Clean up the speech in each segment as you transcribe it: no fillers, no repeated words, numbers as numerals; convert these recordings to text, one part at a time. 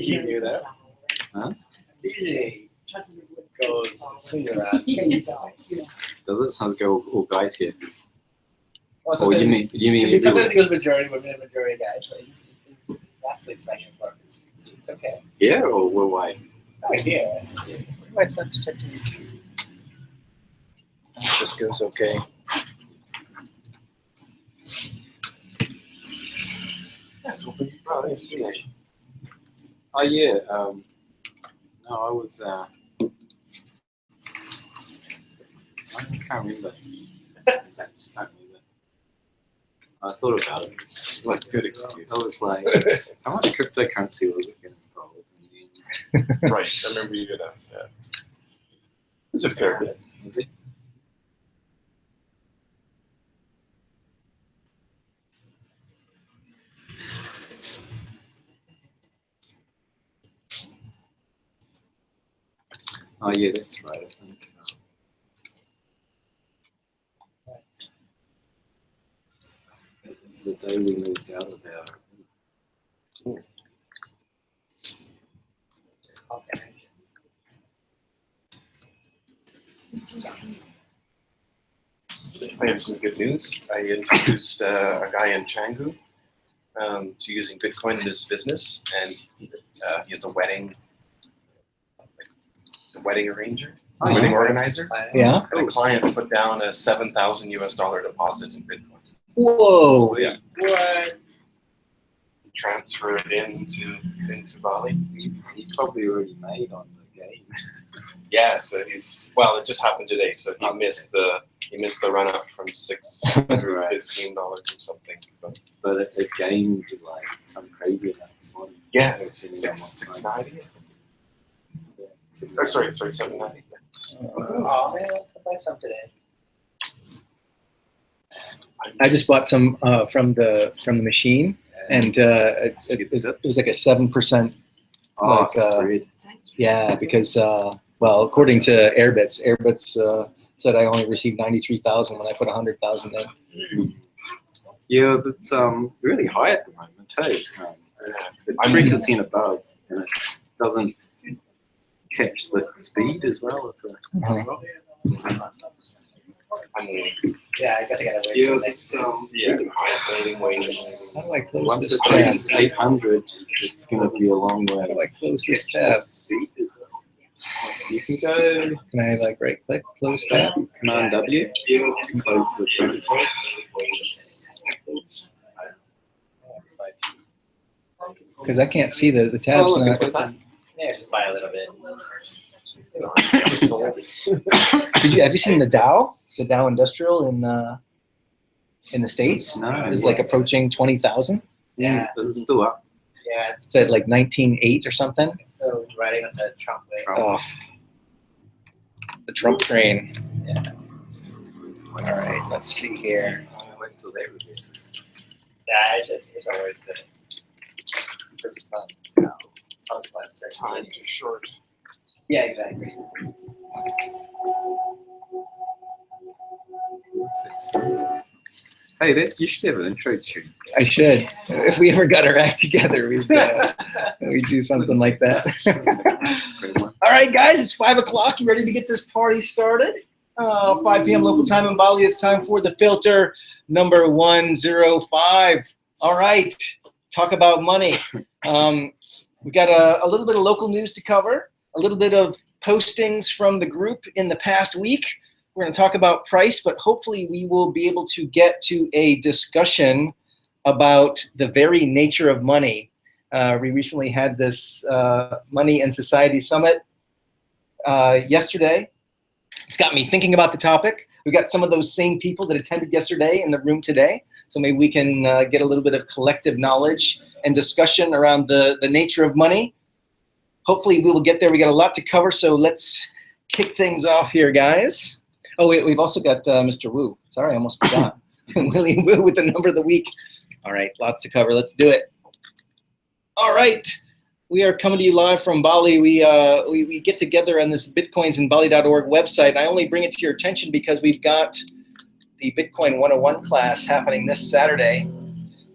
You do that? Huh? It goes sooner. Does it? Sounds like all guys here. Well, Or you mean sometimes it goes majority women and majority guys. But it vacillates back and forth. It's okay. here or worldwide? Oh, here. It's not detecting. This goes okay. That's what we brought yesterday. Oh yeah. No, I was. I can't remember. I just can't remember. I thought about it. What a good excuse. I was like, how much cryptocurrency was it going to involve? Right, I remember you did ask that. It's a fair bit. Is it? Oh yeah, that's right. I think. It was the day we moved out of our. I have some good news. I introduced a guy in Canggu to using Bitcoin in his business, and he has a wedding arranger, wedding organizer. Yeah. And a client put down a $7,000 US deposit in Bitcoin. Whoa. Yeah. What? Transfer it into Bali. He's probably already made on the game. Yeah, so it just happened today, so he missed the run up from $615 or something. But it gained like some crazy amounts of money. Yeah, it was 690. Yeah, so Or sorry, 790. Oh man, I'll buy some today. I just bought some from the machine, and it was like a 7%. Oh, like, spread. Yeah, because well, according to Airbits said I only received 93,000 when I put 100,000 in. Yeah, that's really high at the moment, hey. It's 3% above, and it doesn't catch the speed as well. I'm waiting. Yeah, I guess I gotta wait. Yeah, till it's, Waiting. How do I close once this it tab? hits 800, it's going to be a long way. How do I close this tab? You can go Can I like right click, close tab? Command W, and close the front. Because I can't see the tabs. Oh, look, not. it's on. Yeah, just buy a little bit. Have you seen the Dow? The Dow Industrial in the States? No. It's like approaching 20,000. Yeah. Is it still up? Yeah, It said like 19.8 or something. it's still riding on the Trump wave. Oh, the Trump train. Yeah. All right, let's see here. Wait till they release it. Yeah, it's always the first time. Time too short. Yeah, exactly. Hey, you should have an intro tune. I should. If we ever got our act together, we'd do something like that. All right, guys, it's 5 o'clock. You ready to get this party started? 5 p.m. local time in Bali. It's time for the filter number 105. All right, talk about money. We got a little bit of local news to cover, a little bit of postings from the group in the past week. We're going to talk about price, but hopefully we will be able to get to a discussion about the very nature of money. We recently had this Money and Society Summit yesterday. It's got me thinking about the topic. We got some of those same people that attended yesterday in the room today. So maybe we can get a little bit of collective knowledge and discussion around the nature of money. Hopefully we will get there. We got a lot to cover, so let's kick things off here, guys. Oh, wait, we've also got Mr. Wu. Sorry, I almost forgot. William Wu with the number of the week. All right, lots to cover. Let's do it. All right. We are coming to you live from Bali. We get together on this bitcoinsinbali.org website. I only bring it to your attention because we've got the Bitcoin 101 class happening this Saturday.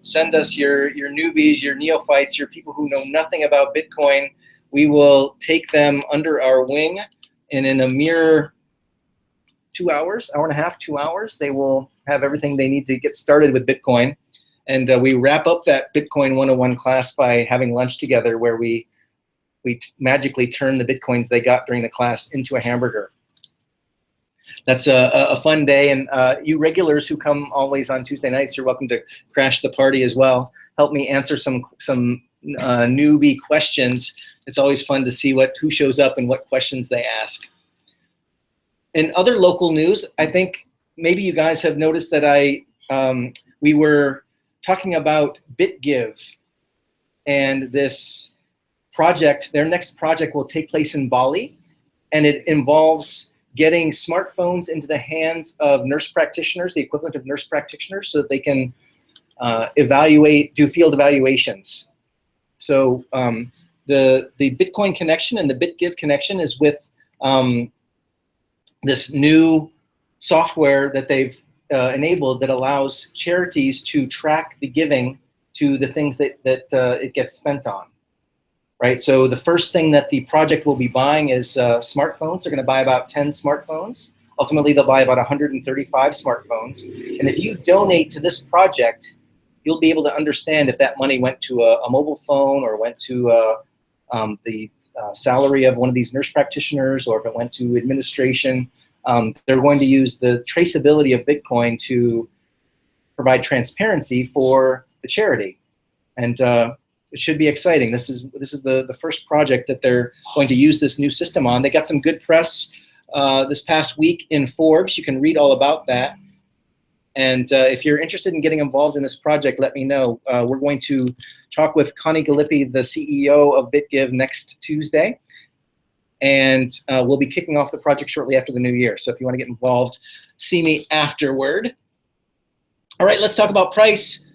send us your newbies, your neophytes, your people who know nothing about Bitcoin. We will take them under our wing, and in a mere 2 hours, hour and a half, 2 hours, they will have everything they need to get started with Bitcoin. And we wrap up that Bitcoin 101 class by having lunch together, where we magically turn the Bitcoins they got during the class into a hamburger. That's a fun day, and you regulars who come always on Tuesday nights, you're welcome to crash the party as well. Help me answer some newbie questions. It's always fun to see who shows up and what questions they ask. In other local news, I think maybe you guys have noticed that we were talking about BitGive and this project. Their next project will take place in Bali, and it involves getting smartphones into the hands of nurse practitioners, the equivalent of nurse practitioners, so that they can do field evaluations. So the Bitcoin connection and the BitGive connection is with this new software that they've enabled that allows charities to track the giving to the things that it gets spent on. Right, so the first thing that the project will be buying is smartphones. They're going to buy about 10 smartphones. Ultimately, they'll buy about 135 smartphones. And if you donate to this project, you'll be able to understand if that money went to a mobile phone, or went to the salary of one of these nurse practitioners, or if it went to administration. They're going to use the traceability of Bitcoin to provide transparency for the charity. And it should be exciting. This is the first project that they're going to use this new system on. They got some good press this past week in Forbes. You can read all about that. And if you're interested in getting involved in this project, let me know. We're going to talk with Connie Galippi, the CEO of BitGive, next Tuesday. And we'll be kicking off the project shortly after the new year. So if you want to get involved, see me afterward. All right, let's talk about price.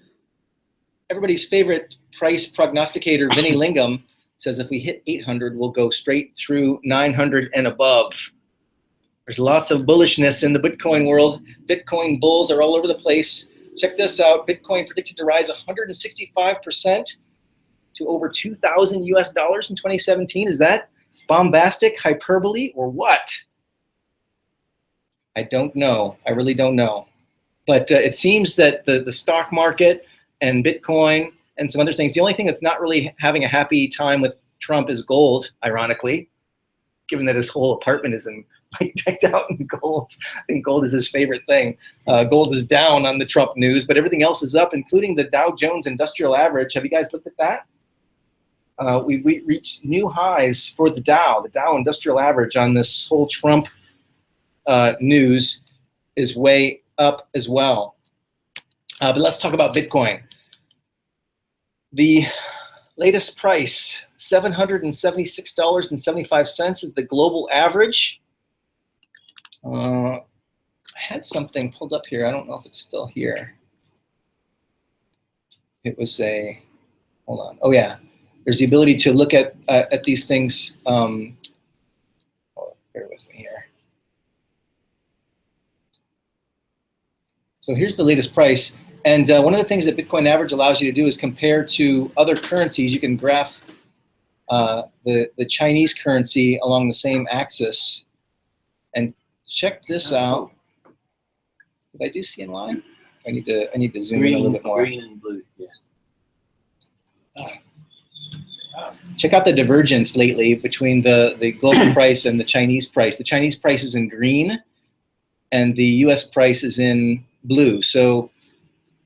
Everybody's favorite price prognosticator, Vinny Lingham, says if we hit 800, we'll go straight through 900 and above. There's lots of bullishness in the Bitcoin world. Bitcoin bulls are all over the place. Check this out. Bitcoin predicted to rise 165% to over $2,000 US in 2017. Is that bombastic hyperbole or what? I don't know. I really don't know. But it seems that the stock market and Bitcoin and some other things, the only thing that's not really having a happy time with Trump is gold, ironically, given that his whole apartment is decked out in gold. I think gold is his favorite thing. Gold is down on the Trump news, but everything else is up, including the Dow Jones Industrial Average. Have you guys looked at that? We reached new highs for the Dow Industrial Average on this whole Trump news is way up as well. But let's talk about Bitcoin. The latest price, $776.75 is the global average. I had something pulled up here. I don't know if it's still here. It was hold on. Oh yeah, there's the ability to look at these things. Bear with me here. So here's the latest price. And one of the things that Bitcoin Average allows you to do is compare to other currencies. You can graph the Chinese currency along the same axis. And check this out. Did I do CNY? I need to zoom in a little bit more. Green and blue, yeah. Check out the divergence lately between the global price and the Chinese price. The Chinese price is in green, and the U.S. price is in blue. So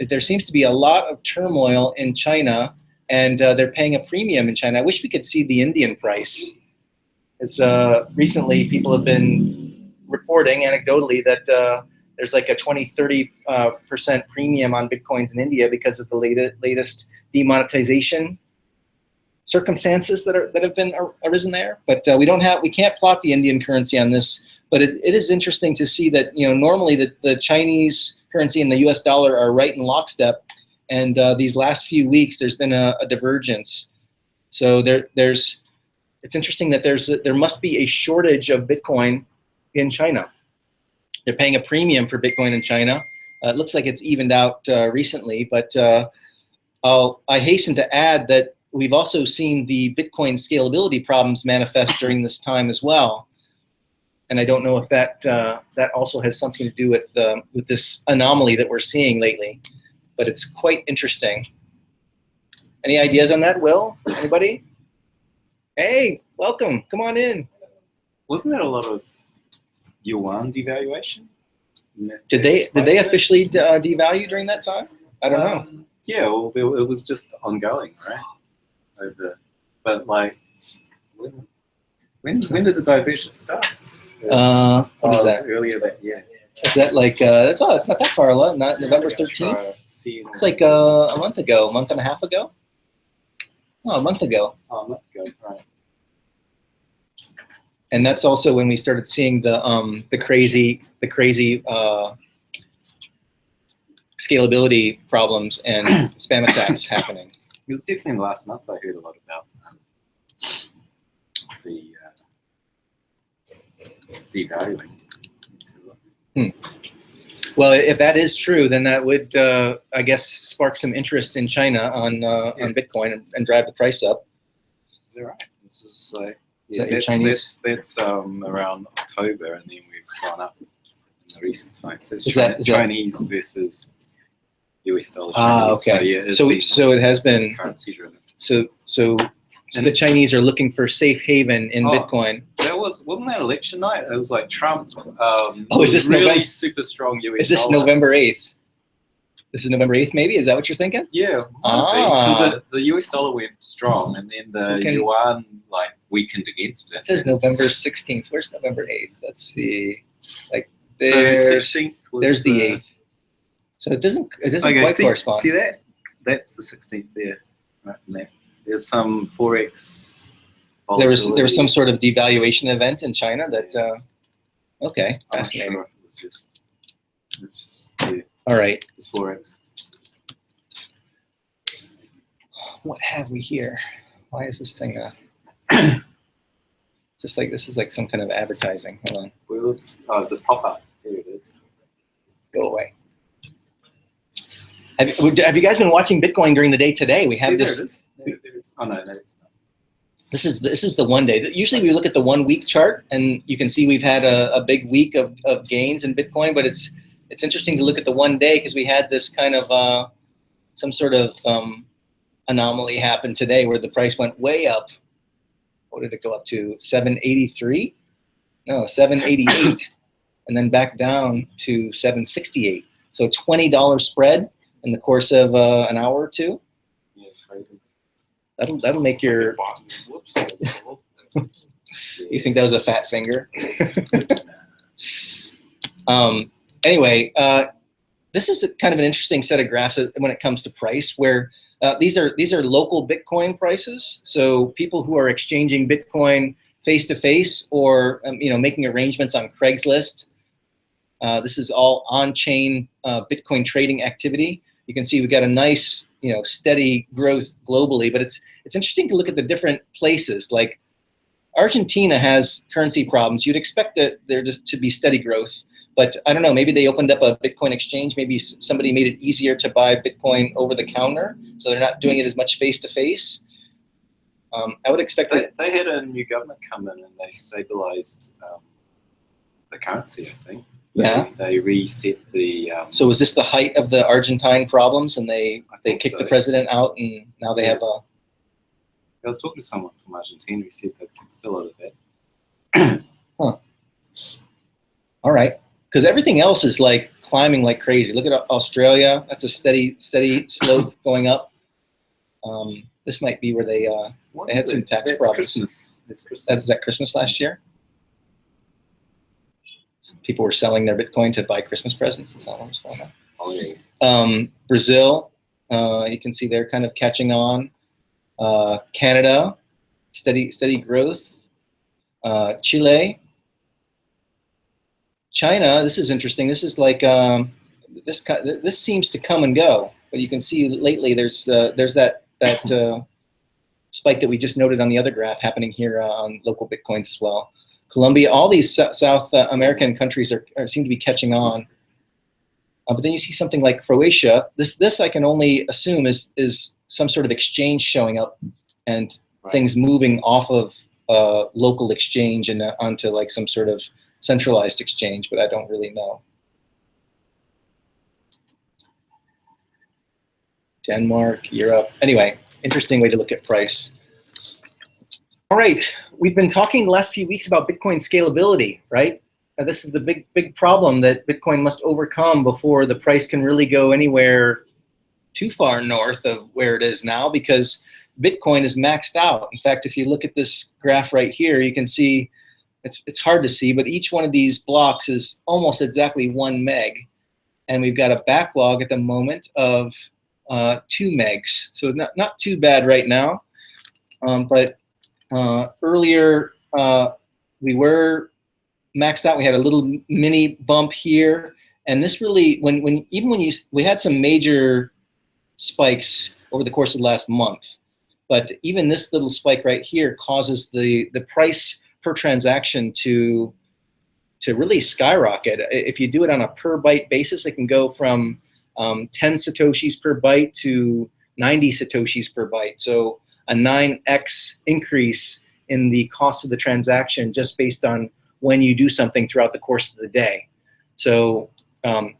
there seems to be a lot of turmoil in China, and they're paying a premium in China. I wish we could see the Indian price. It's, recently, people have been reporting anecdotally that there's like a 20–30% premium on Bitcoins in India because of the latest demonetization circumstances that have been arisen there. But we can't plot the Indian currency on this. But it is interesting to see that normally the Chinese currency and the U.S. dollar are right in lockstep, and these last few weeks there's been a divergence. So it's interesting that there must be a shortage of Bitcoin in China. They're paying a premium for Bitcoin in China. It looks like it's evened out recently, but I hasten to add that we've also seen the Bitcoin scalability problems manifest during this time as well. And I don't know if that that also has something to do with this anomaly that we're seeing lately, but it's quite interesting. Any ideas on that, Will? Anybody? Hey, welcome. Come on in. Wasn't there a lot of yuan devaluation? Did they officially devalue during that time? I don't know. Yeah, well, it was just ongoing, right? But like, when did the diversion start? What is that? Earlier that year. Is that like it's not that far, not November 13th? It's like a month ago, a month and a half ago. Oh, a month ago. Oh, a month ago, right. And that's also when we started seeing the crazy scalability problems and spam attacks happening. It was definitely last month I heard a lot about the devaluing. Well, if that is true, then that would, I guess, spark some interest in China on Bitcoin and drive the price up. Is that right? This is like that's around October, and then we've gone up in the recent times. It's Chinese versus US dollar. Okay. So it has been currency driven. So the Chinese are looking for safe haven in Bitcoin. Wasn't that election night? It was like Trump. Is this really super strong US? Is this dollar. November 8th? This is November 8th, maybe? Is that what you're thinking? Yeah. Because the US dollar went strong, and then the yuan like weakened against it. It says November 16th. Where's November 8th? Let's see. Like there's the 8th. So it doesn't quite correspond. See that? That's the 16th there, right in there. There's some forex. There was some sort of devaluation event in China that. Okay, fascinating. I'm not sure. It's just yeah. All right. It's forex. What have we here? Why is this thing? This is like some kind of advertising. Hold on. Well, it's a pop-up. Here it is. Go away. Have you guys been watching Bitcoin during the day today? We have this. There it is. Oh no, that's not. This is the 1 day. Usually we look at the 1 week chart, and you can see we've had a big week of gains in Bitcoin. But it's interesting to look at the 1 day because we had this kind of some sort of anomaly happen today where the price went way up. What did it go up to? 783? No, 788, and then back down to 768. So $20 spread in the course of an hour or two. Yeah, it's crazy. That'll make your. Whoops. You think that was a fat finger? Anyway, this is kind of an interesting set of graphs when it comes to price, where these are local Bitcoin prices. So people who are exchanging Bitcoin face to face, or making arrangements on Craigslist. This is all on-chain Bitcoin trading activity. You can see we've got a nice, steady growth globally, but it's interesting to look at the different places. Like Argentina has currency problems. You'd expect that there to be steady growth, but I don't know. Maybe they opened up a Bitcoin exchange. Maybe somebody made it easier to buy Bitcoin over the counter, so they're not doing it as much face to face. I would expect they had a new government come in and they stabilized the currency, I think. Yeah. They reset the. So was this the height of the Argentine problems, and they kicked the president out, and now they have a. I was talking to someone from Argentina who said they fixed a lot of that. Huh. All right, because everything else is like climbing like crazy. Look at Australia; that's a steady slope going up. This might be where they had some tax problems. Christmas. That's Christmas. Is that Christmas last year? People were selling their Bitcoin to buy Christmas presents. Is that what was going on? Holidays. Brazil, you can see they're kind of catching on. Canada, steady growth. Chile. China, this is interesting. This is like this seems to come and go, but you can see lately there's that spike that we just noted on the other graph happening here on local Bitcoins as well. Colombia, all these South American countries seem to be catching on. But then you see something like Croatia. This I can only assume is some sort of exchange showing up and things moving off of local exchange and onto like some sort of centralized exchange, but I don't really know. Denmark, Europe. Anyway, interesting way to look at price. All right, we've been talking the last few weeks about Bitcoin scalability, right? This is the big problem that Bitcoin must overcome before the price can really go anywhere too far north of where it is now, because Bitcoin is maxed out. In fact, if you look at this graph right here, you can see, it's hard to see, but each one of these blocks is almost exactly 1 meg. And we've got a backlog at the moment of 2 megs. So not too bad right now. But earlier we were maxed out. We had a little mini bump here. And this really, we had some major spikes over the course of the last month. But even this little spike right here causes the price per transaction to really skyrocket. If you do it on a per byte basis, it can go from 10 satoshis per byte to 90 satoshis per byte. So a 9x increase in the cost of the transaction just based on when you do something throughout the course of the day. So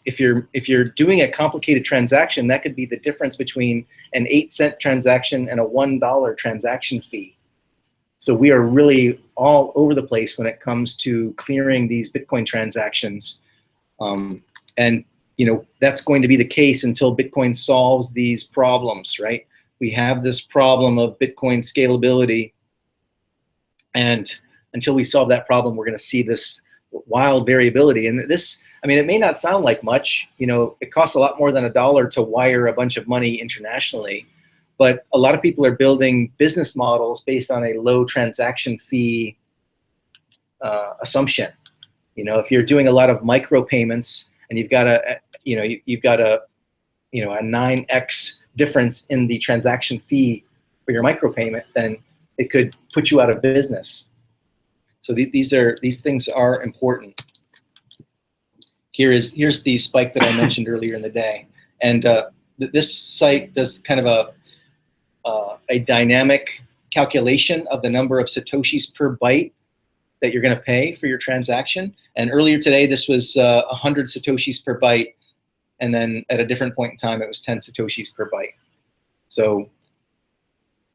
if you're doing a complicated transaction, that could be the difference between an 8-cent transaction and a $1 transaction fee. So we are really all over the place when it comes to clearing these Bitcoin transactions. And that's going to be the case until Bitcoin solves these problems, right? We have this problem of Bitcoin scalability. And until we solve that problem, we're going to see this wild variability. And this, I mean, it may not sound like much. It costs a lot more than $1 to wire a bunch of money internationally. But a lot of people are building business models based on a low transaction fee assumption. If you're doing a lot of micropayments and you've got a 9x difference in the transaction fee for your micropayment, then it could put you out of business. So these things are important. Here's the spike that I mentioned earlier in the day, and this site does kind of a dynamic calculation of the number of satoshis per byte that you're going to pay for your transaction. And earlier today, this was 100 satoshis per byte, and then at a different point in time, it was 10 satoshis per byte. So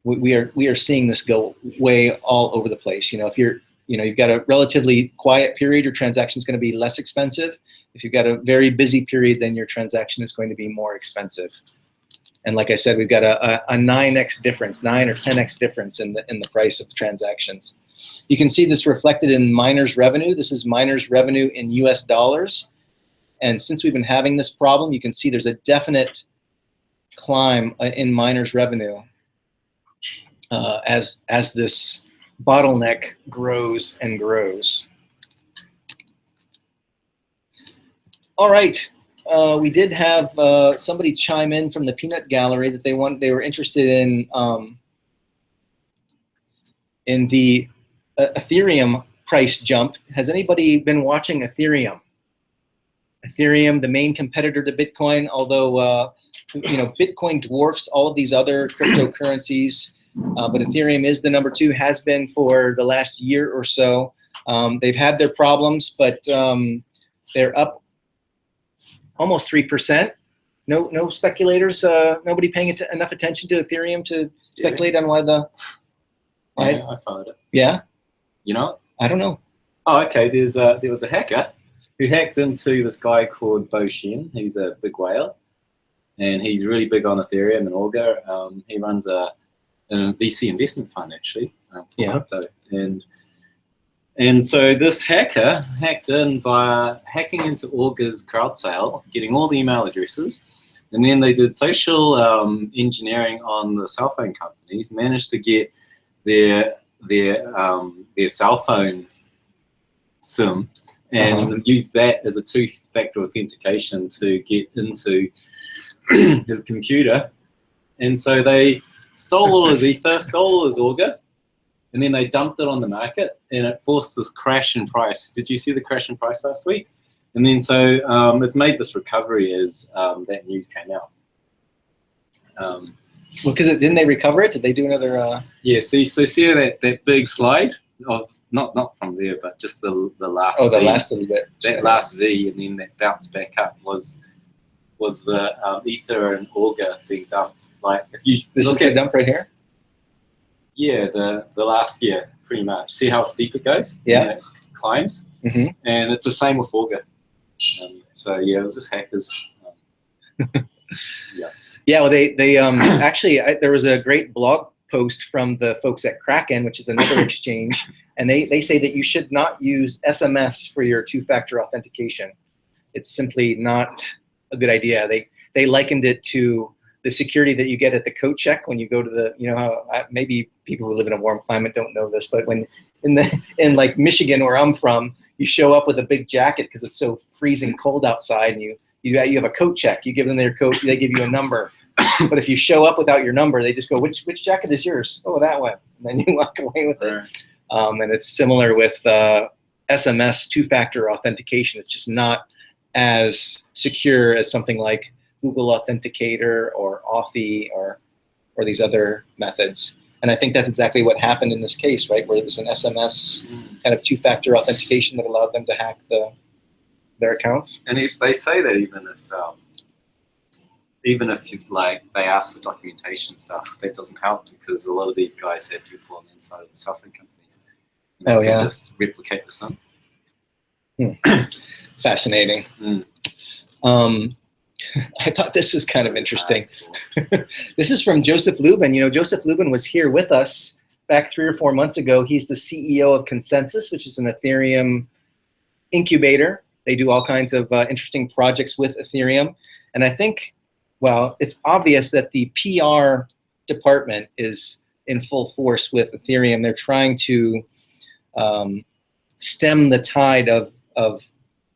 we are seeing this go way all over the place. If you've got a relatively quiet period, your transaction is going to be less expensive. If you've got a very busy period, then your transaction is going to be more expensive. And like I said, we've got a 9x difference, 9 or 10x difference in the price of transactions. You can see this reflected in miners' revenue. This is miners' revenue in US dollars. And since we've been having this problem, you can see there's a definite climb in miners' revenue as this bottleneck grows and grows. All right. We did have somebody chime in from the peanut gallery that they were interested in the Ethereum price jump. Has anybody been watching Ethereum? Ethereum, the main competitor to Bitcoin, although Bitcoin dwarfs all of these other cryptocurrencies, but Ethereum is the number 2, has been for the last year or so. They've had their problems, but they're up almost 3%. No speculators. Nobody paying enough attention to Ethereum to speculate on why the. Yeah, I followed it. Yeah. I don't know. Oh, okay. There was a hacker who hacked into this guy called Bo Shen. He's a big whale, and he's really big on Ethereum and Augur. He runs a VC investment fund actually for crypto, and so this hacker hacked in via hacking into Augur's crowd sale, getting all the email addresses, and then they did social engineering on the cell phone companies, managed to get their cell phone SIM and used that as a 2-factor authentication to get into his computer. And so they stole all his Ether, stole all his Augur, and then they dumped it on the market, and it forced this crash in price. Did you see the crash in price last week? And then so it's made this recovery as that news came out. Well, because didn't they recover it? Did they do another? Yeah. See that big slide of not from there, but just the last. Oh, the V, last little bit. That last V, and then that bounce back up was the ether and auger being dumped. Like if you This look is the at dump right here. yeah the last year pretty much. See how steep it goes? Yeah. And it climbs, Mm-hmm. and it's the same with auger. So yeah, it was just hackers. Yeah. Yeah, well, they actually there was a great blog post from the folks at Kraken, which is another exchange, and they say that you should not use SMS for your two-factor authentication. It's simply not a good idea. They likened it to the security that you get at the coat check when you go to the, you know, how maybe people who live in a warm climate don't know this, but when in like Michigan where I'm from, you show up with a big jacket because it's so freezing cold outside, and you have a coat check. You give them their coat, they give you a number. But if you show up without your number, they just go, which jacket is yours? Oh, that one. And then you walk away with it. And it's similar with SMS two-factor authentication. It's just not as secure as something like Google Authenticator or Authy or these other methods. And I think that's exactly what happened in this case, right? Where it was an SMS kind of two-factor authentication that allowed them to hack their accounts. And if they say that even if you, like they ask for documentation stuff, that doesn't help because a lot of these guys have people on the inside of the software companies. And Oh, they can yeah. just replicate this on. Fascinating. I thought this was kind of interesting. This is from Joseph Lubin. You know, Joseph Lubin was here with us back 3 or 4 months ago. He's the CEO of Consensus, which is an Ethereum incubator. They do all kinds of interesting projects with Ethereum. And I think, well, it's obvious that the PR department is in full force with Ethereum. They're trying to stem the tide of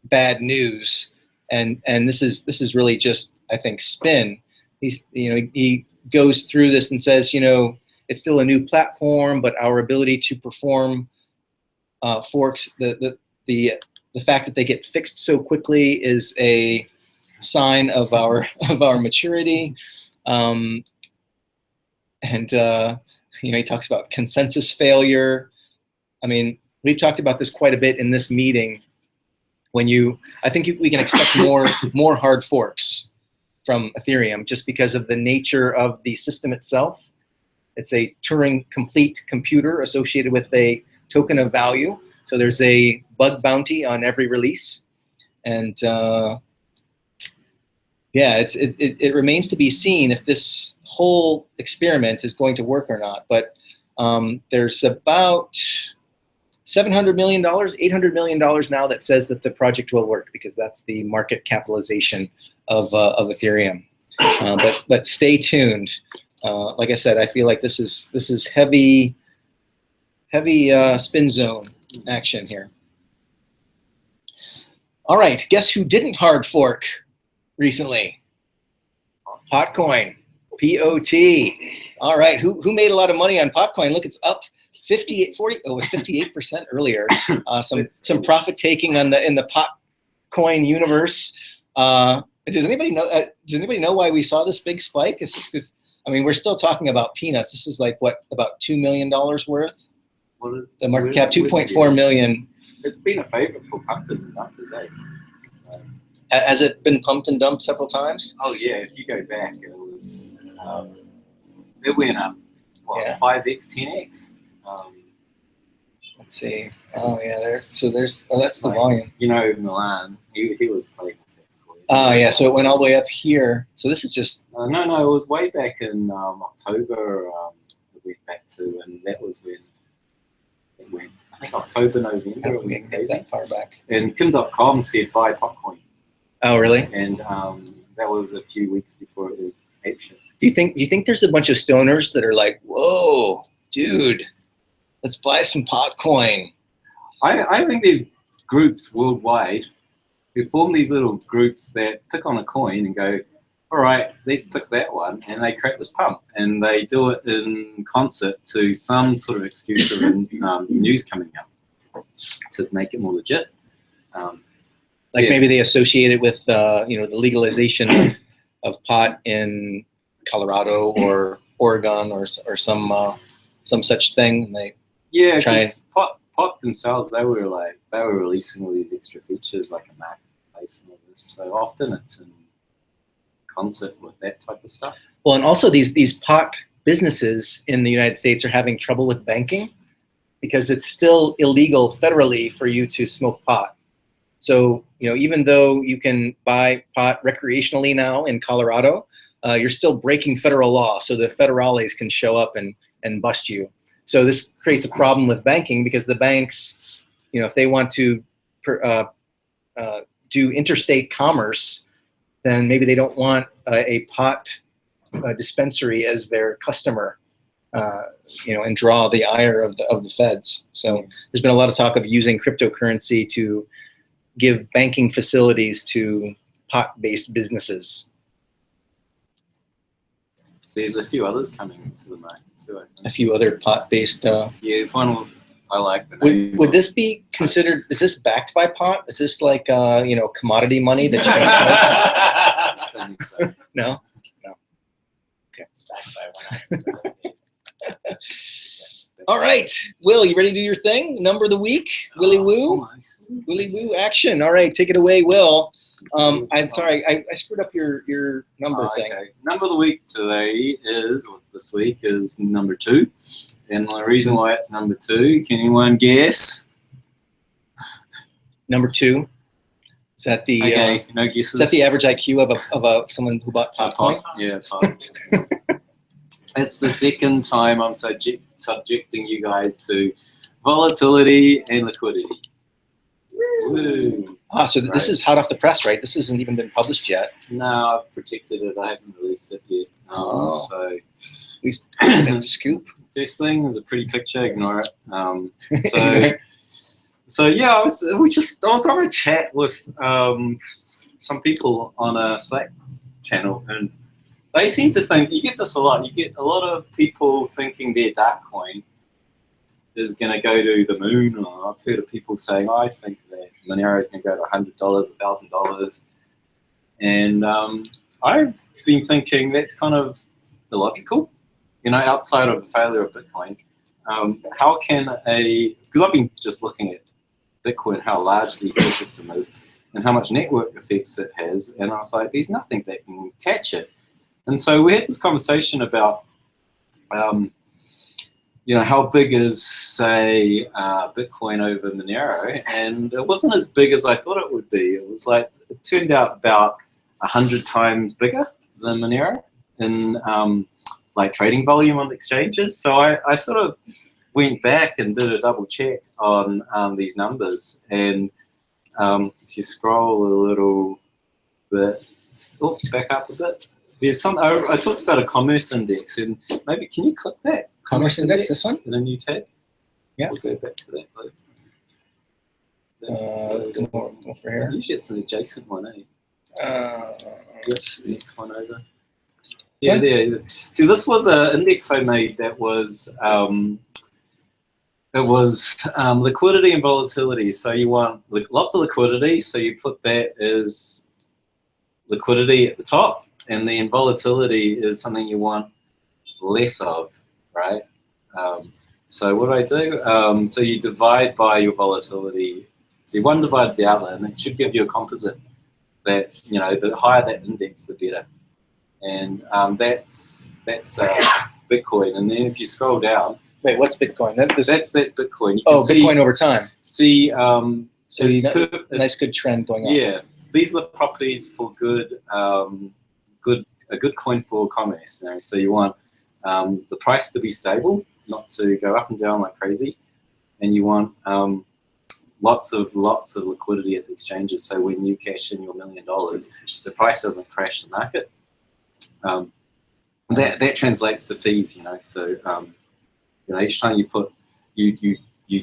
bad news. And this is really just, I think, spin. He goes through this and says, you know, it's still a new platform, but our ability to perform forks, the fact that they get fixed so quickly is a sign of our maturity. And he talks about consensus failure. I mean, we've talked about this quite a bit in this meeting. I think we can expect more hard forks from Ethereum just because of the nature of the system itself. It's a Turing complete computer associated with a token of value. So there's a bug bounty on every release. And yeah, it remains to be seen if this whole experiment is going to work or not. But there's about $700 million, $800 million now that says that the project will work because that's the market capitalization of Ethereum. But stay tuned. Like I said, I feel like this is heavy spin zone action here. All right, guess who didn't hard fork recently? Potcoin, P-O-T. All right, who made a lot of money on Potcoin? Look, it's up 58% earlier. Some profit taking in the Potcoin universe. Does anybody know why we saw this big spike? It's just because, I mean, we're still talking about peanuts. This is like what, about $2 million worth? What is The market cap 2.4 million. It's been a favorite for pumpers and dumpers, eh? Has it been pumped and dumped several times? Oh yeah, if you go back, it was it went up. What, Yeah. 5x, 10x. Let's see. Oh yeah, that's the volume. You know, Milan, he was playing with that. Oh yeah, so it went all the way up here. So this is just. No, it was way back in October. It went back to, and that was when it went. I think October, November. It went that far back. And Kim.com said buy Potcoin. Oh really? And that was a few weeks before it ape shit. Do you think there's a bunch of stoners that are like, whoa, dude, let's buy some Potcoin? I think there's groups worldwide who form these little groups that pick on a coin and go, all right, let's pick that one, and they create this pump, and they do it in concert to some sort of exclusive news coming out to make it more legit. Like Yeah. maybe they associate it with the legalization of pot in Colorado or Oregon or some such thing. And they Yeah, try. because pot themselves, they were releasing all these extra features like a marketplace and all this. So often it's in concert with that type of stuff. Well, and also these pot businesses in the United States are having trouble with banking because it's still illegal federally for you to smoke pot. So, even though you can buy pot recreationally now in Colorado, you're still breaking federal law. So the federales can show up and bust you. So this creates a problem with banking because the banks, if they want to do interstate commerce, then maybe they don't want a pot dispensary as their customer, and draw the ire of the feds. So there's been a lot of talk of using cryptocurrency to give banking facilities to pot-based businesses. There's a few others coming into the market too, I think. A few other pot-based. Yeah, there's one I like. The name Would this be considered? Is this backed by pot? Is this like commodity money that you can smoke? I don't think so. No. Backed by one. All right, Will, you ready to do your thing? Number of the week, Willy Woo. Nice. Willy Woo action. All right, take it away, Will. I'm sorry, I screwed up your number thing. Okay. Number of the week this week is number 2. And the reason why it's number 2, can anyone guess? Number 2. Is that the Okay, no guesses. is that the average IQ of someone who bought Potcoin? Yeah, pot. It's the second time I'm subjecting you guys to volatility and liquidity. Woo. So this is hot off the press, right? This hasn't even been published yet. No, I've protected it. I haven't released it yet. So We get the scoop. first thing is a pretty picture. Ignore it. So yeah, I was on a chat with some people on a Slack channel, and they seem to think, you get this a lot. You get a lot of people thinking their dark coin is going to go to the moon. Or I've heard of people saying, I think that Monero is going to go to $100, $1,000. And I've been thinking that's kind of illogical, outside of the failure of Bitcoin. How can because I've been just looking at Bitcoin, how large the ecosystem is and how much network effects it has. And I was like, there's nothing that can catch it. And so we had this conversation about, how big is, say, Bitcoin over Monero, and it wasn't as big as I thought it would be. It turned out about 100 times bigger than Monero in trading volume on exchanges. So I sort of went back and did a double check on these numbers, and if you scroll a little bit, back up a bit. There's I talked about a commerce index, and maybe can you click that Commerce index, this one? in a new tab? Yeah. We'll go back to that later. Go for here. Usually it's an adjacent one, eh? Yes, next one over. Yeah. Yeah, there. See, this was an index I made that was liquidity and volatility. So you want lots of liquidity, so you put that as liquidity at the top. And then volatility is something you want less of, right? So what do I do? So you divide by your volatility. So you one divide the other, and it should give you a composite that, the higher that index, the better. And that's Bitcoin. And then if you scroll down. Wait, what's Bitcoin? That's Bitcoin. You can Bitcoin over time. See, so you got a nice good trend going on. Yeah, these are properties for a good coin for commerce. So you want the price to be stable, not to go up and down like crazy, and you want lots of liquidity at the exchanges. So when you cash in your $1 million, the price doesn't crash the market. That translates to fees. So each time you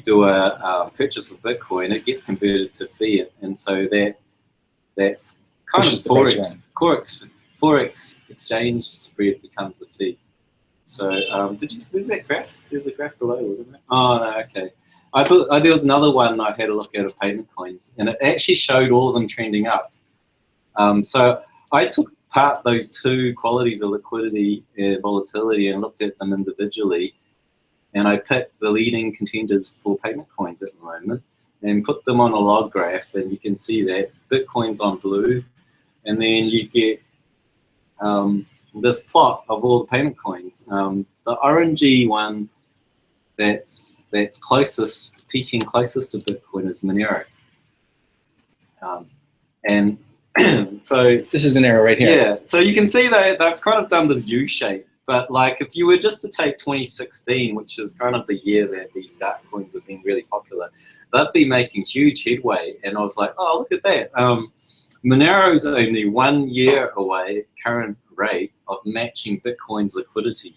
do a purchase of Bitcoin, it gets converted to fiat, and so that kind of forex exchange spread becomes the fee. So where's that graph? There's a graph below, wasn't there? Oh no, okay. There was another one I had a look at of payment coins, and it actually showed all of them trending up. So I took apart those two qualities of liquidity and volatility and looked at them individually, and I picked the leading contenders for payment coins at the moment and put them on a log graph, and you can see that Bitcoin's on blue, and then you get this plot of all the payment coins. The orangey one that's closest, peaking closest to Bitcoin is Monero. And so this is Monero right here. Yeah, so you can see they've kind of done this U shape, but like if you were just to take 2016, which is kind of the year that these dark coins have been really popular, they'd be making huge headway. And I was like, oh, look at that. Monero's only 1 year away, current rate, of matching Bitcoin's liquidity.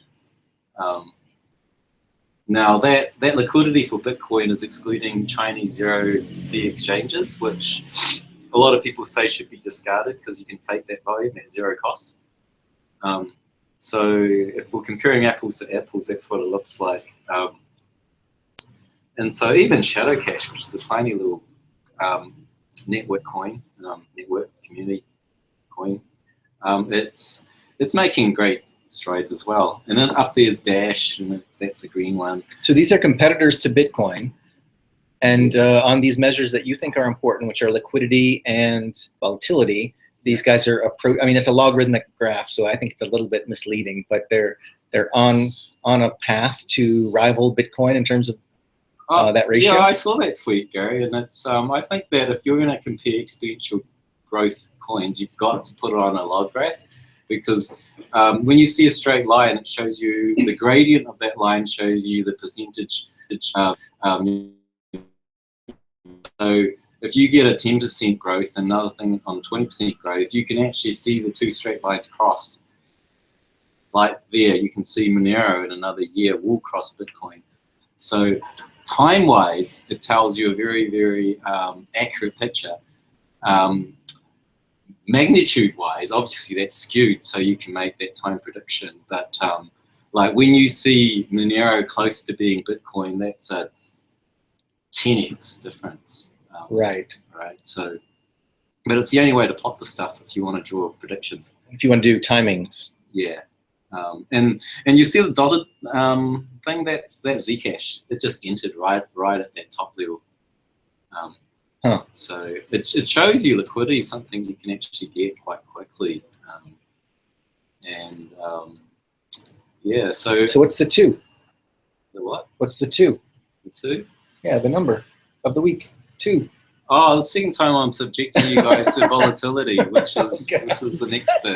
Now that liquidity for Bitcoin is excluding Chinese zero fee exchanges, which a lot of people say should be discarded because you can fake that volume at zero cost. So if we're comparing apples to apples, that's what it looks like. And so even Shadow Cash, which is a tiny little network coin, network community coin, it's making great strides as well. And then up there's Dash, and that's the green one. So these are competitors to Bitcoin. And on these measures that you think are important, which are liquidity and volatility, these guys are I mean, it's a logarithmic graph, so I think it's a little bit misleading, but they're on a path to rival Bitcoin in terms of that ratio. Yeah, I saw that tweet, Gary, and it's I think that if you're going to compare exponential growth coins, you've got to put it on a log graph, because when you see a straight line, it shows you the gradient of that line shows you the percentage. So if you get a 10% growth, another thing on 20% growth, you can actually see the two straight lines cross. Like there, you can see Monero in another year will cross Bitcoin. So time-wise, it tells you a very, very accurate picture. Magnitude-wise, obviously that's skewed, so you can make that time prediction. But like when you see Monero close to being Bitcoin, that's a 10x difference. Right. So, but it's the only way to plot the stuff if you want to draw predictions. If you want to do timings. Yeah. And you see the dotted thing, that's Zcash. It just entered right at that top level. So it shows you liquidity, something you can actually get quite quickly. Yeah. So what's the 2? The what? What's the 2? The 2? Yeah, the number of the week. 2. Oh, the second time I'm subjecting you guys to volatility, which is okay. This is the next bit.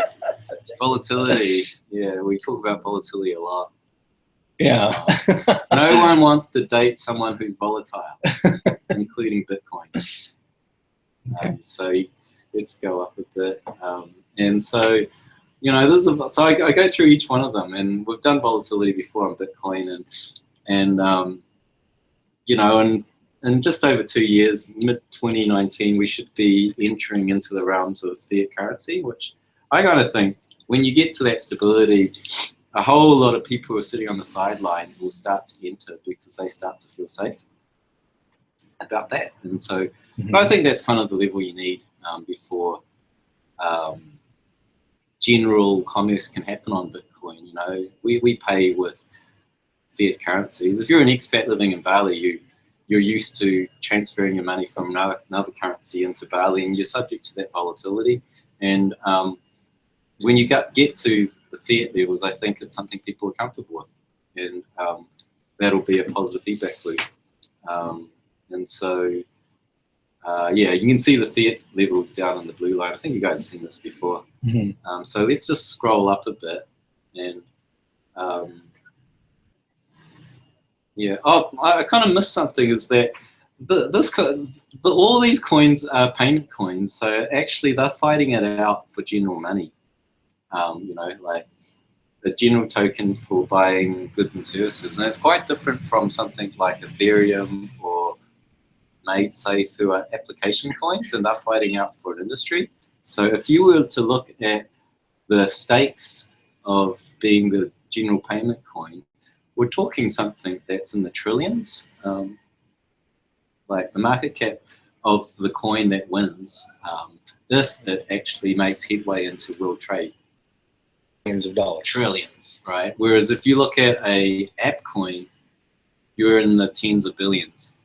Volatility. Yeah, we talk about volatility a lot. Yeah. No one wants to date someone who's volatile, including Bitcoin. So let's go up a bit. And so, you know, so I go through each one of them, and we've done volatility before on Bitcoin, and you know, and in just over 2 years, mid-2019, we should be entering into the realms of fiat currency, which I kind of think when you get to that stability, a whole lot of people who are sitting on the sidelines will start to enter because they start to feel safe about that. And so I think that's kind of the level you need before general commerce can happen on Bitcoin. You know, we pay with fiat currencies. If you're an expat living in Bali, you're used to transferring your money from another currency into Bali, and you're subject to that volatility. And when you get to the fiat levels, I think it's something people are comfortable with, and that'll be a positive feedback loop. And so, yeah, you can see the fiat levels down on the blue line. I think you guys have seen this before. So let's just scroll up a bit, and yeah. Oh, I kind of missed something. Is that all these coins are payment coins? So actually, they're fighting it out for general money. You know, like a general token for buying goods and services, and it's quite different from something like Ethereum or MadeSafe, who are application coins, and they're fighting out for an industry. So if you were to look at the stakes of being the general payment coin, we're talking something that's in the trillions. Like the market cap of the coin that wins, if it actually makes headway into world trade. Millions of dollars. Trillions, right? Whereas if you look at a app coin, you're in the tens of billions.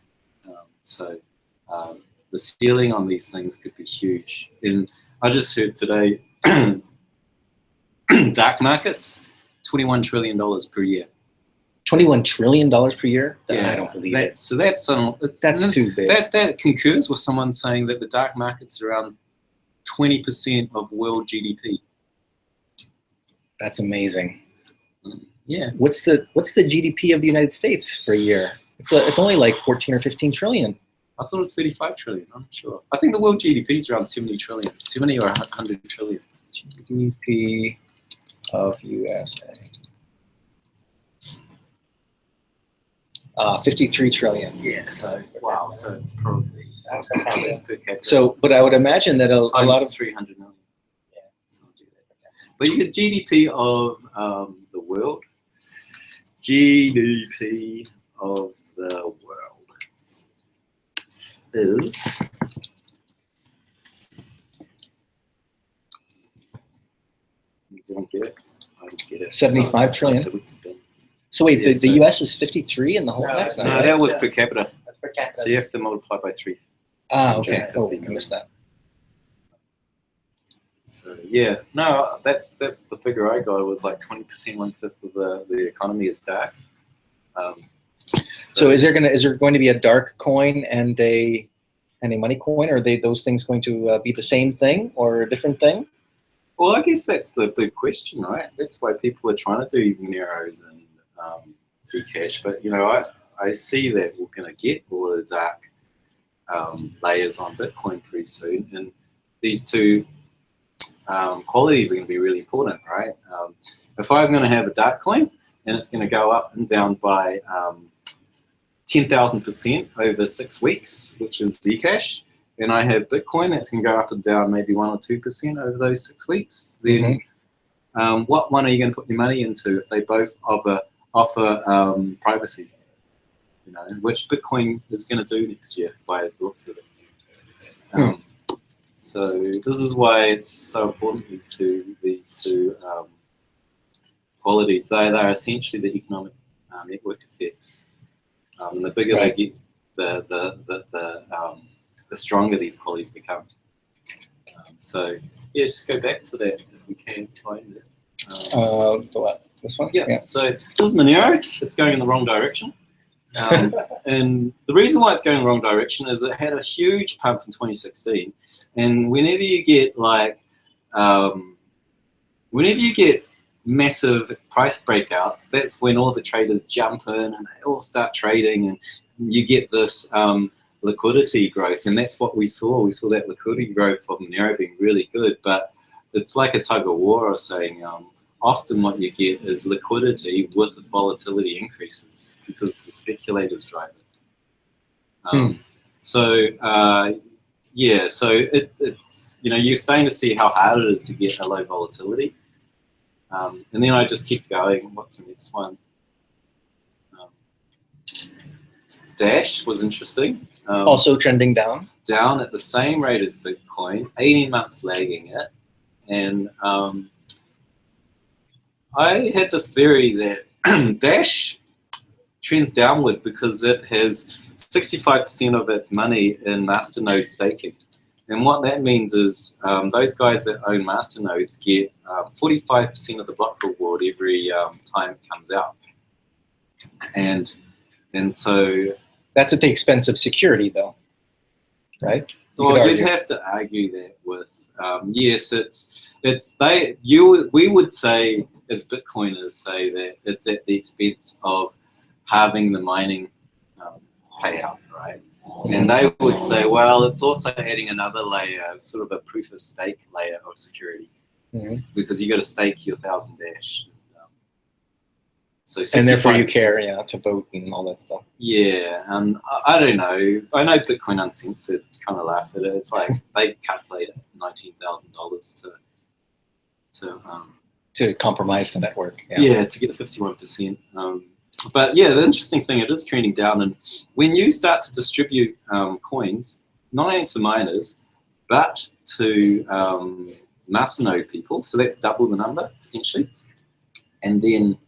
So the ceiling on these things could be huge. And I just heard today, dark markets, $21 trillion per year. $21 trillion per year? Yeah, I don't believe it. So that's too big. That concurs with someone saying that the dark market's around 20% of world GDP. That's amazing. Yeah. What's the GDP of the United States for a year? It's only like 14 or 15 trillion. I thought it was 35 trillion. I'm not sure. I think the world GDP is around 70 trillion, 70 or 100 trillion. GDP of USA. 53 trillion. Yeah. So wow. So it's probably that's per capita. So, but I would imagine that a lot of 300 million. Yeah. So I'll do that. But you get GDP of the world. GDP of the world is you don't get it. I just get it. 75 trillion. So wait, Yeah, the US is 53 in the whole. No, That's not No, right. that was per capita. That's per capita. So you have to multiply by 3. Okay. Oh, 150 I million. missed that. So yeah, no, that's the figure I got. It was like 20%, 1/5 of the economy is dark. So is there going to be a dark coin and a money coin? Or are those things going to be the same thing or a different thing? Well, I guess that's the big question, right? That's why people are trying to do Neros and Zcash. But you know, I see that we're going to get all of the dark layers on Bitcoin pretty soon, and these two qualities are going to be really important, right? If I'm going to have a dark coin and it's going to go up and down by 10,000% over 6 weeks, which is Zcash, and I have Bitcoin that's going to go up and down maybe 1 or 2% over those 6 weeks, then what one are you going to put your money into if they both offer privacy? You know, which Bitcoin is going to do next year by the looks of it. So this is why it's so important, these two qualities. They're essentially the economic network effects. And the bigger they get, the stronger these qualities become. So yeah, just go back to that if we can find it. The what? This one? Yeah. So this is Monero. It's going in the wrong direction. And the reason why it's going in the wrong direction is it had a huge pump in 2016. And whenever you get massive price breakouts, that's when all the traders jump in and they all start trading, and you get this liquidity growth. And that's what we saw. We saw that liquidity growth for Monero being really good, but it's like a tug of war. I was saying, often what you get is liquidity with the volatility increases because the speculators drive it. Yeah, so it's, you know, you're starting to see how hard it is to get a low volatility. And then I just keep going. What's the next one? Dash was interesting. Also trending down. Down at the same rate as Bitcoin, 18 months lagging it. And I had this theory that Dash trends downward because it has 65% of its money in masternode staking. And what that means is those guys that own masternodes get 45% of the block reward every time it comes out. And so... That's at the expense of security, though, right? Well, you'd have to argue that with... yes, we would say, as Bitcoiners, say that it's at the expense of halving the mining payout, right? And they would say, well, it's also adding another layer, sort of a proof of stake layer of security, because you got to stake your 1,000 Dash. So and therefore you care, to vote and all that stuff. Yeah, I don't know. I know Bitcoin Uncensored kind of laugh at it. It's like they calculate $19,000 to compromise the network. Yeah, to get the 51%. But yeah, the interesting thing, it is trending down. And when you start to distribute coins, not only to miners, but to masternode people, so that's double the number potentially, and then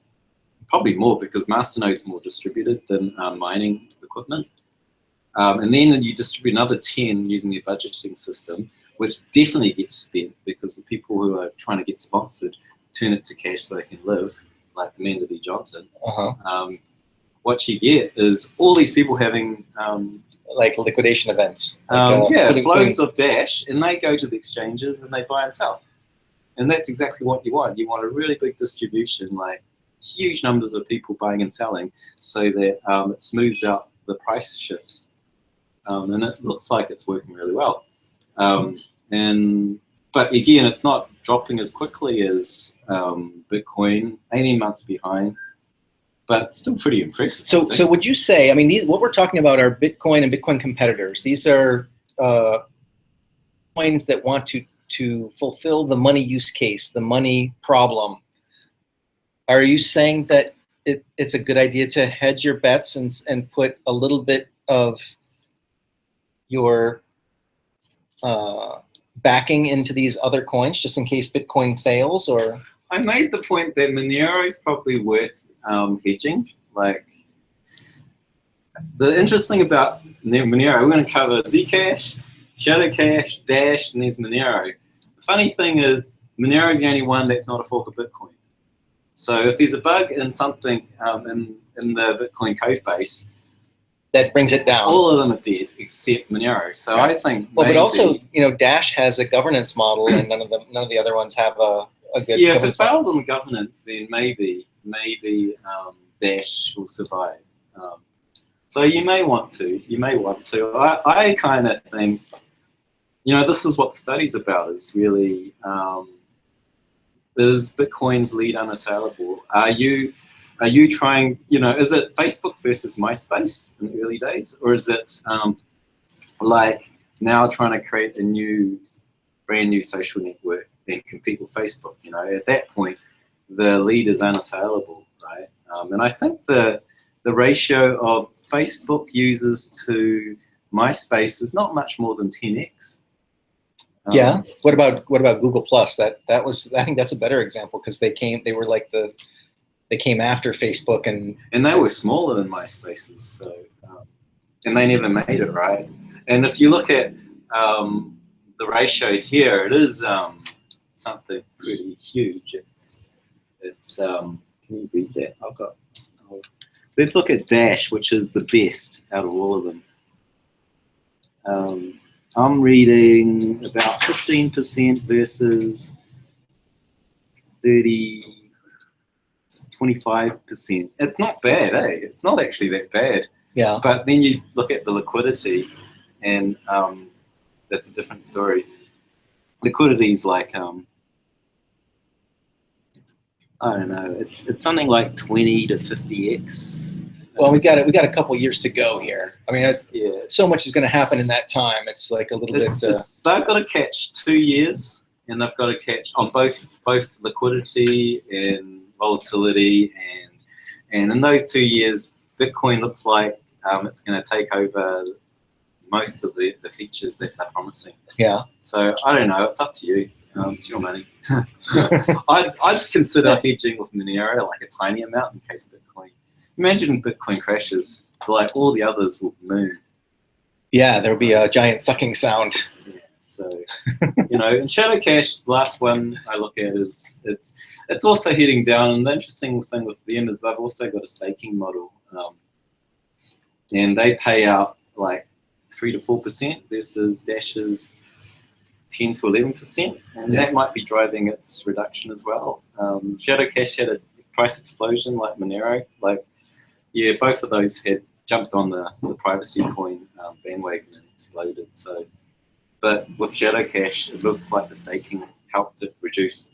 probably more because masternode's more distributed than mining equipment. And then you distribute another 10 using the budgeting system, which definitely gets spent because the people who are trying to get sponsored turn it to cash so they can live, like Amanda B. Johnson. What you get is all these people having like liquidation events. Flows of Dash, and they go to the exchanges and they buy and sell. And that's exactly what you want. You want a really big distribution, like huge numbers of people buying and selling, so that it smooths out the price shifts. And it looks like it's working really well. But again, it's not dropping as quickly as Bitcoin, 18 months behind, but it's still pretty impressive. So would you say, I mean, what we're talking about are Bitcoin and Bitcoin competitors. These are coins that want to fulfill the money use case, the money problem. Are you saying that it's a good idea to hedge your bets and put a little bit of your backing into these other coins just in case Bitcoin fails? Or I made the point that Monero is probably worth hedging. Like, the interesting thing about Monero, we're going to cover Zcash, Shadow Cash, Dash, and there's Monero. The funny thing is, Monero is the only one that's not a fork of Bitcoin. So if there's a bug in something in the Bitcoin code base, that brings it down. All of them are dead except Monero. So I think but also, Dash has a governance model, and none of the other ones have a good. Yeah, if it fails on the governance, then maybe Dash will survive. So you may want to. I kind of think, this is what the study's about. Is really is Bitcoin's lead unassailable? Are you trying, is it Facebook versus MySpace in the early days? Or is it like now trying to create a brand new social network and compete with Facebook? At that point, the lead is unassailable, right? And I think the ratio of Facebook users to MySpace is not much more than 10x. Yeah. What about Google Plus? That was, I think that's a better example because they came after Facebook and they were smaller than MySpaces, so and they never made it, right? And if you look at the ratio here, it is something pretty huge. It's can you read that? Let's look at Dash, which is the best out of all of them. I'm reading about 15% versus 25%. It's not bad, eh? It's not actually that bad. Yeah. But then you look at the liquidity, and that's a different story. Liquidity is like I don't know. It's something like 20 to 50x. Well, we got a couple years to go here. I mean, so much is going to happen in that time. It's like a little bit. They've got to catch 2 years, and they've got to catch on both liquidity and volatility, and in those 2 years, Bitcoin looks like it's going to take over most of the features that they're promising. Yeah. So I don't know. It's up to you. It's your money. I'd consider hedging with Monero, like a tiny amount in case Bitcoin. Imagine Bitcoin crashes, like all the others will moon. Yeah, there'll be a giant sucking sound. Yeah, so and Shadow Cash, the last one I look at is it's also heading down. And the interesting thing with them is they've also got a staking model, and they pay out like 3 to 4% versus Dash's 10 to 11%, and that might be driving its reduction as well. Shadow Cash had a price explosion like Monero. Yeah, both of those had jumped on the privacy coin bandwagon and exploded. So, but with Shadow Cash, it looks like the staking helped it reduce.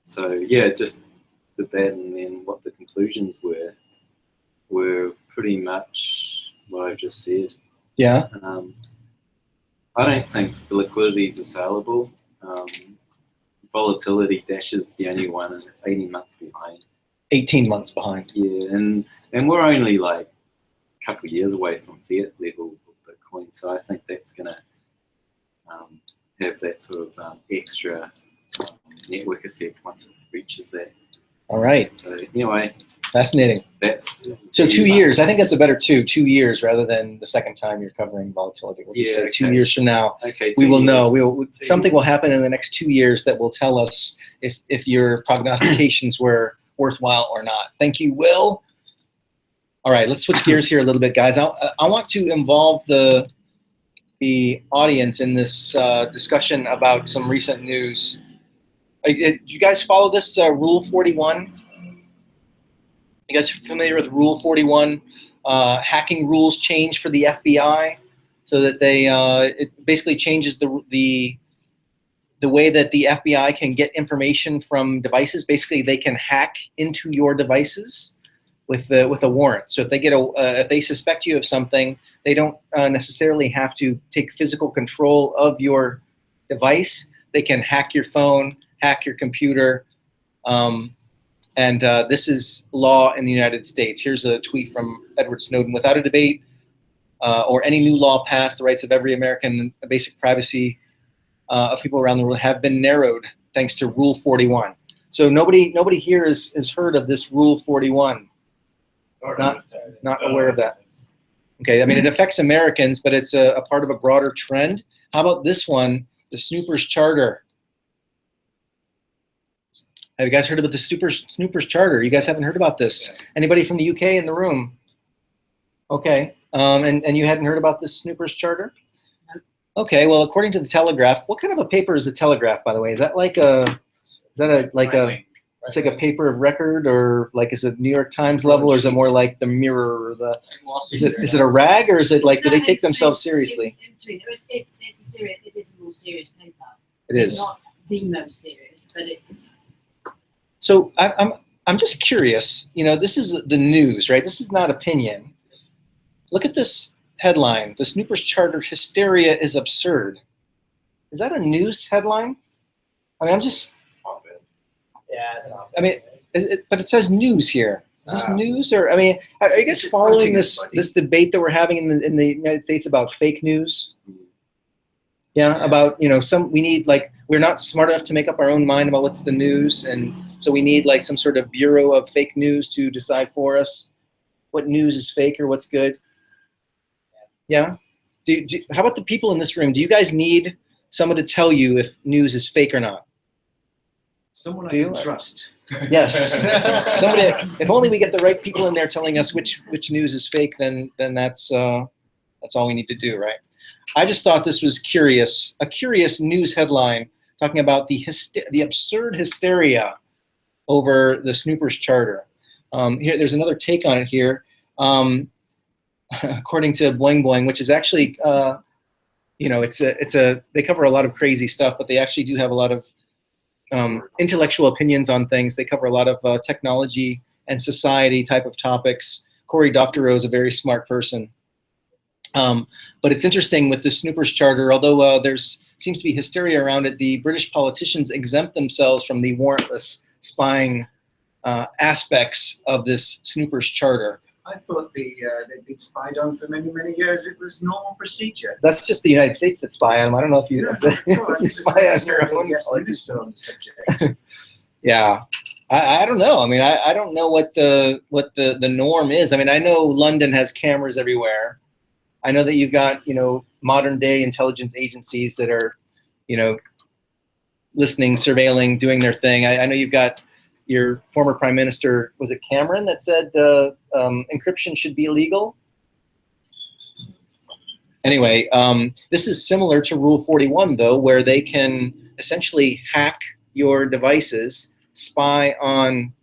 So yeah, just did that, and then what the conclusions were pretty much what I just said. Yeah. I don't think the liquidity is assailable. volatility Dash is the only one, and it's 18 months behind. 18 months behind. Yeah, and we're only like a couple of years away from fiat level of Bitcoin, so I think that's gonna have that sort of extra network effect once it reaches that. All right. So anyway, fascinating. That's so 2 years. I think that's a better 2 years rather than the second time you're covering volatility. We'll just say 2 years from now, we will know. Something will happen in the next 2 years that will tell us if your prognostications were worthwhile or not. Thank you, Will. All right, let's switch gears here a little bit, guys. I want to involve the audience in this discussion about some recent news. Did you guys follow this Rule 41? You guys familiar with Rule 41? Hacking rules change for the FBI, so that it basically changes the way that the FBI can get information from devices. Basically, they can hack into your devices with a warrant. So if they get if they suspect you of something, they don't necessarily have to take physical control of your device. They can hack your phone, hack your computer, and this is law in the United States. Here's a tweet from Edward Snowden. Without a debate or any new law passed, the rights of every American, basic privacy of people around the world have been narrowed thanks to Rule 41. So nobody here has heard of this Rule 41. Not aware of that. Okay, I mean, it affects Americans, but it's a part of a broader trend. How about this one, the Snoopers Charter? Have you guys heard about the Snoopers Charter? You guys haven't heard about this? Anybody from the UK in the room? Okay, and you hadn't heard about this Snoopers Charter? Okay, well, according to the Telegraph, what kind of a paper is the Telegraph, by the way? Is that like it's like a paper of record, or like is it New York Times level, or is it more like the Mirror, or the? Is it a rag, or is it like, do they take themselves seriously? It's a serious. It is a more serious paper. It is. It's not the most serious, but it's. So I'm just curious. You know, this is the news, right? This is not opinion. Look at this headline: "The Snoopers Charter hysteria is absurd." Is that a news headline? I mean, I'm just. Yeah. I mean, but it says news here. Is this news, or I mean, are you guys following this debate that we're having in the United States about fake news? Yeah, about, you know, we need, like, we're not smart enough to make up our own mind about what's the news, and so we need like some sort of bureau of fake news to decide for us what news is fake or what's good. Yeah. How about the people in this room? Do you guys need someone to tell you if news is fake or not? Someone I can trust. Yes. Somebody. If only we get the right people in there telling us which news is fake, then that's all we need to do, right? I just thought this was curious, a curious news headline talking about the absurd hysteria over the Snoopers Charter. Here, there's another take on it here. According to Boing Boing, which is actually, you know, they cover a lot of crazy stuff, but they actually do have a lot of intellectual opinions on things. They cover a lot of technology and society type of topics. Cory Doctorow is a very smart person. But it's interesting with the Snoopers Charter, although seems to be hysteria around it, the British politicians exempt themselves from the warrantless spying aspects of this Snoopers Charter. I thought they'd been spied on for many, many years. It was normal procedure. That's just the United States that spy on them. I don't know if you, you spy on your own politicians. Yeah, I don't know. I mean, I don't know what the norm is. I mean, I know London has cameras everywhere. I know that you've got, you know, modern day intelligence agencies that are, you know, listening, surveilling, doing their thing. I know you've got your former prime minister, was it Cameron, that said encryption should be illegal? Anyway, this is similar to Rule 41, though, where they can essentially hack your devices, spy on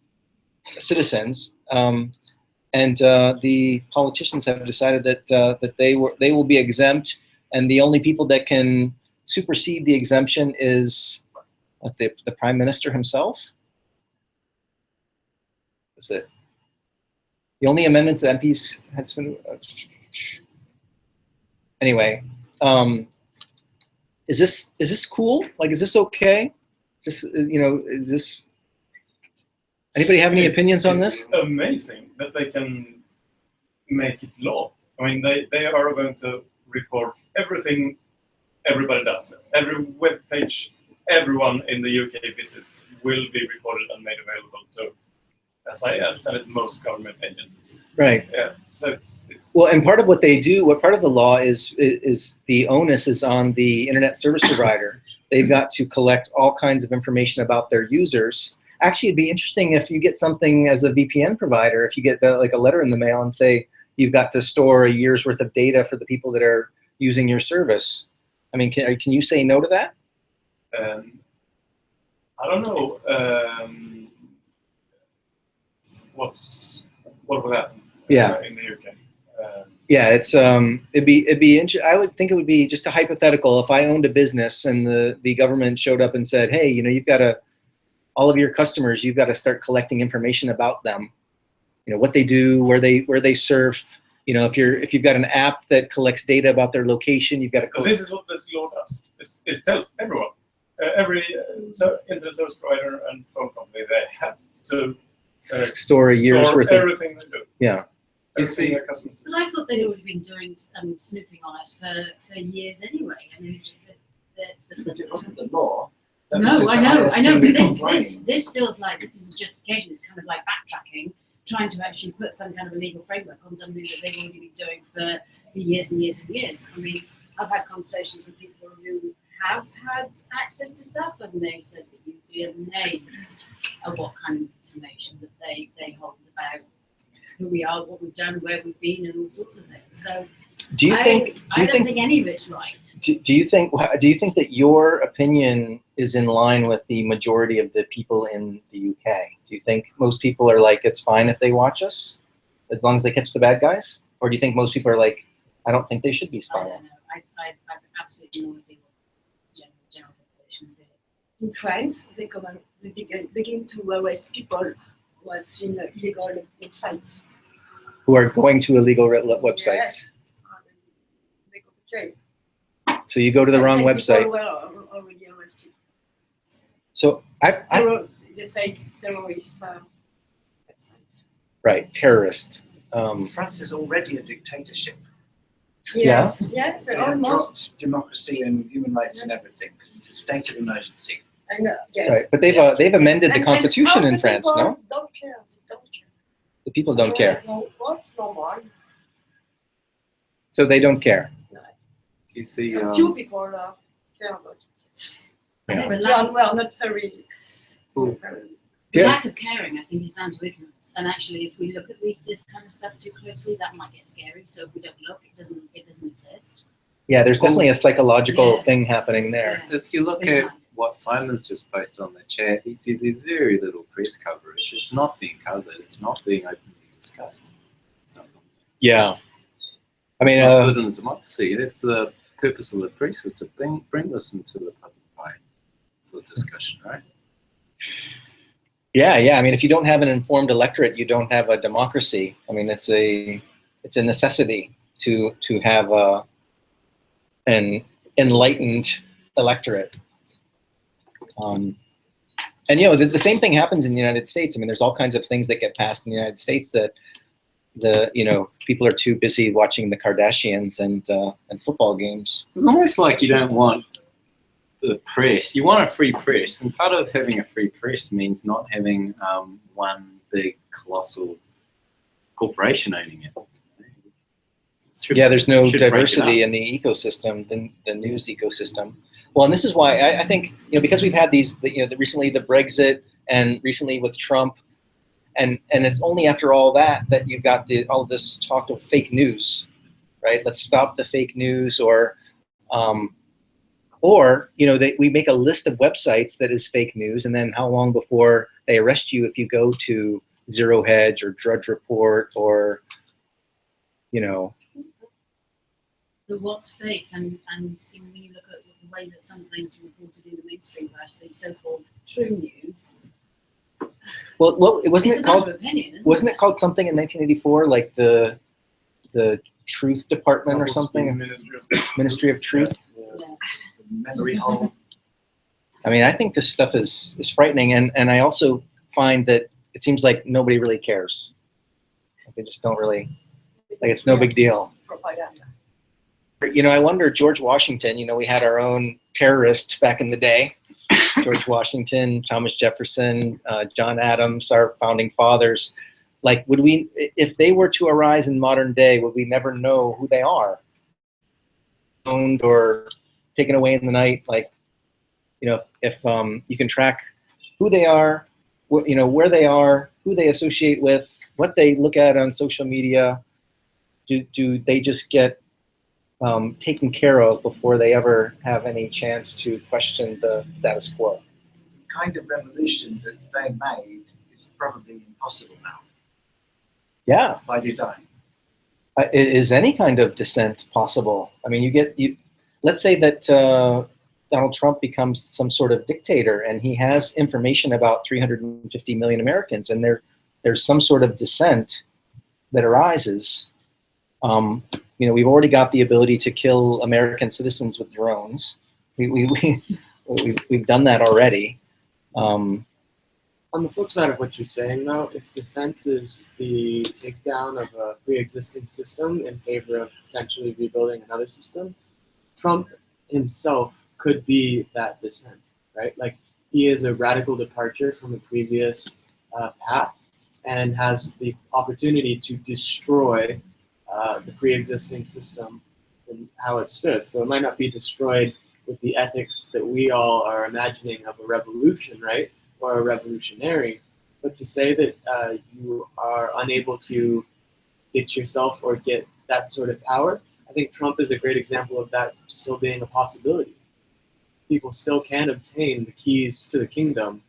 citizens, and the politicians have decided that they will be exempt, and the only people that can supersede the exemption is the prime minister himself. That's it. The only amendments that MPs had been. Anyway, is this cool? Like, is this okay? Just is this? Anybody have any opinions on this? It's amazing that they can make it law. I mean, they are going to record everything everybody does. Every web page everyone in the UK visits will be recorded and made available to, as I understand it, most government agencies. Right. Yeah. So it's well, and part of what they do, what part of the law is the onus is on the internet service provider. They've got to collect all kinds of information about their users. Actually, it'd be interesting if you get something as a VPN provider, if you get like a letter in the mail and say you've got to store a year's worth of data for the people that are using your service. I mean, can you say no to that? I don't know. What would happen? Yeah. In the UK. Yeah, it's it'd be I would think it would be just a hypothetical. If I owned a business and the government showed up and said, hey, you've got to, all of your customers, you've got to start collecting information about them. What they do, where they surf. If you've got an app that collects data about their location, you've got to collect. This is what this law does. It tells everyone, every internet service provider and phone company, they have to store a year's worth of everything they do. Yeah. You see, customers. But I thought they'd already been doing snooping on us for years anyway. I mean, But it wasn't the law. That was no, just I the know. ISPs But complaining. this feels like this is a justification. It's kind of like backtracking, trying to actually put some kind of a legal framework on something that they've already been doing for years and years and years. I mean, I've had conversations with people who have had access to stuff, and they said that you'd be amazed at what kind of information that they hold about who we are, what we've done, where we've been, and all sorts of things. So Do you think any of it's right. Do you think that your opinion is in line with the majority of the people in the UK? Do you think most people are like, it's fine if they watch us, as long as they catch the bad guys? Or do you think most people are like, I don't think they should be I spying? don't know. I've absolutely no idea what the general population would be. In France, they begin to arrest people who are in illegal websites. Who are going to illegal websites? Yes. They go to jail. So you go to the wrong People website. were already arrested. So They say it's terrorist website. right, terrorist. France is already a dictatorship. Yes, yes, They have almost. dropped democracy and human rights and Yes. everything because it's a state of emergency. And, yes. Right, but they've amended the And constitution all in the France, people no? Don't care. They don't care. The people don't care, No, what's normal? so they don't care. Do you see? A few people care about it. Yes. I think Yeah. the Some were not very. Cool. very The Yeah. lack of caring, I think, is down to ignorance. And actually, if we look at this kind of stuff too closely, that might get scary. So if we don't look, it doesn't exist. Yeah, there's definitely a psychological Yeah. thing happening there. Yeah. If you look Big at time. what Simon's just posted on the chat, he sees there's very little press coverage. It's not being covered. It's not being openly discussed. So Yeah. I mean, it's not good in a democracy. That's the purpose of the press, is to bring this into the public eye for discussion, right? yeah. I mean, if you don't have an informed electorate, you don't have a democracy. I mean, it's a necessity to have an enlightened electorate. And the same thing happens in the United States. I mean, there's all kinds of things that get passed in the United States that people are too busy watching the Kardashians and football games. It's almost like you don't want the press. You want a free press, and part of having a free press means not having one big colossal corporation owning it. Yeah, there's no should break it diversity up. in the ecosystem, the news ecosystem. Well, and this is why I think because we've had these, recently the Brexit and recently with Trump, and it's only after all that you've got all this talk of fake news, right? Let's stop the fake news, or we make a list of websites that is fake news, and then how long before they arrest you if you go to Zero Hedge or Drudge Report or The what's fake, and when you look at the way that some things are reported in the mainstream press, the so-called true news. Well, wasn't It's it a matter called? of opinion, isn't Wasn't it called something in 1984, like the Truth Department or Double something? Ministry of Ministry of Truth. Yeah. memory hole. I mean, I think this stuff is frightening, and I also find that it seems like nobody really cares. Like they just don't really, like it's no big deal. Propaganda. You know, I wonder, George Washington, you know, we had our own terrorists back in the day. George Washington, Thomas Jefferson, John Adams, our founding fathers. Like, would we, if they were to arise in modern day, would we never know who they are? Owned or taken away in the night? Like, you know, if you can track who they are, you know, where they are, who they associate with, what they look at on social media, do they just get taken care of before they ever have any chance to question the status quo? The kind of revolution that they made is probably impossible now. Yeah. By design. Is any kind of dissent possible? I mean, let's say that Donald Trump becomes some sort of dictator and he has information about 350 million Americans, and there's some sort of dissent that arises. You know, we've already got the ability to kill American citizens with drones. We've done that already. On the flip side of what you're saying, though, if dissent is the takedown of a pre-existing system in favor of potentially rebuilding another system, Trump himself could be that dissent, right? Like, he is a radical departure from a previous path and has the opportunity to destroy the pre-existing system and how it stood. So it might not be destroyed with the ethics that we all are imagining of a revolution, right? Or a revolutionary, but to say that you are unable to get yourself or get that sort of power, I think Trump is a great example of that still being a possibility. People still can obtain the keys to the kingdom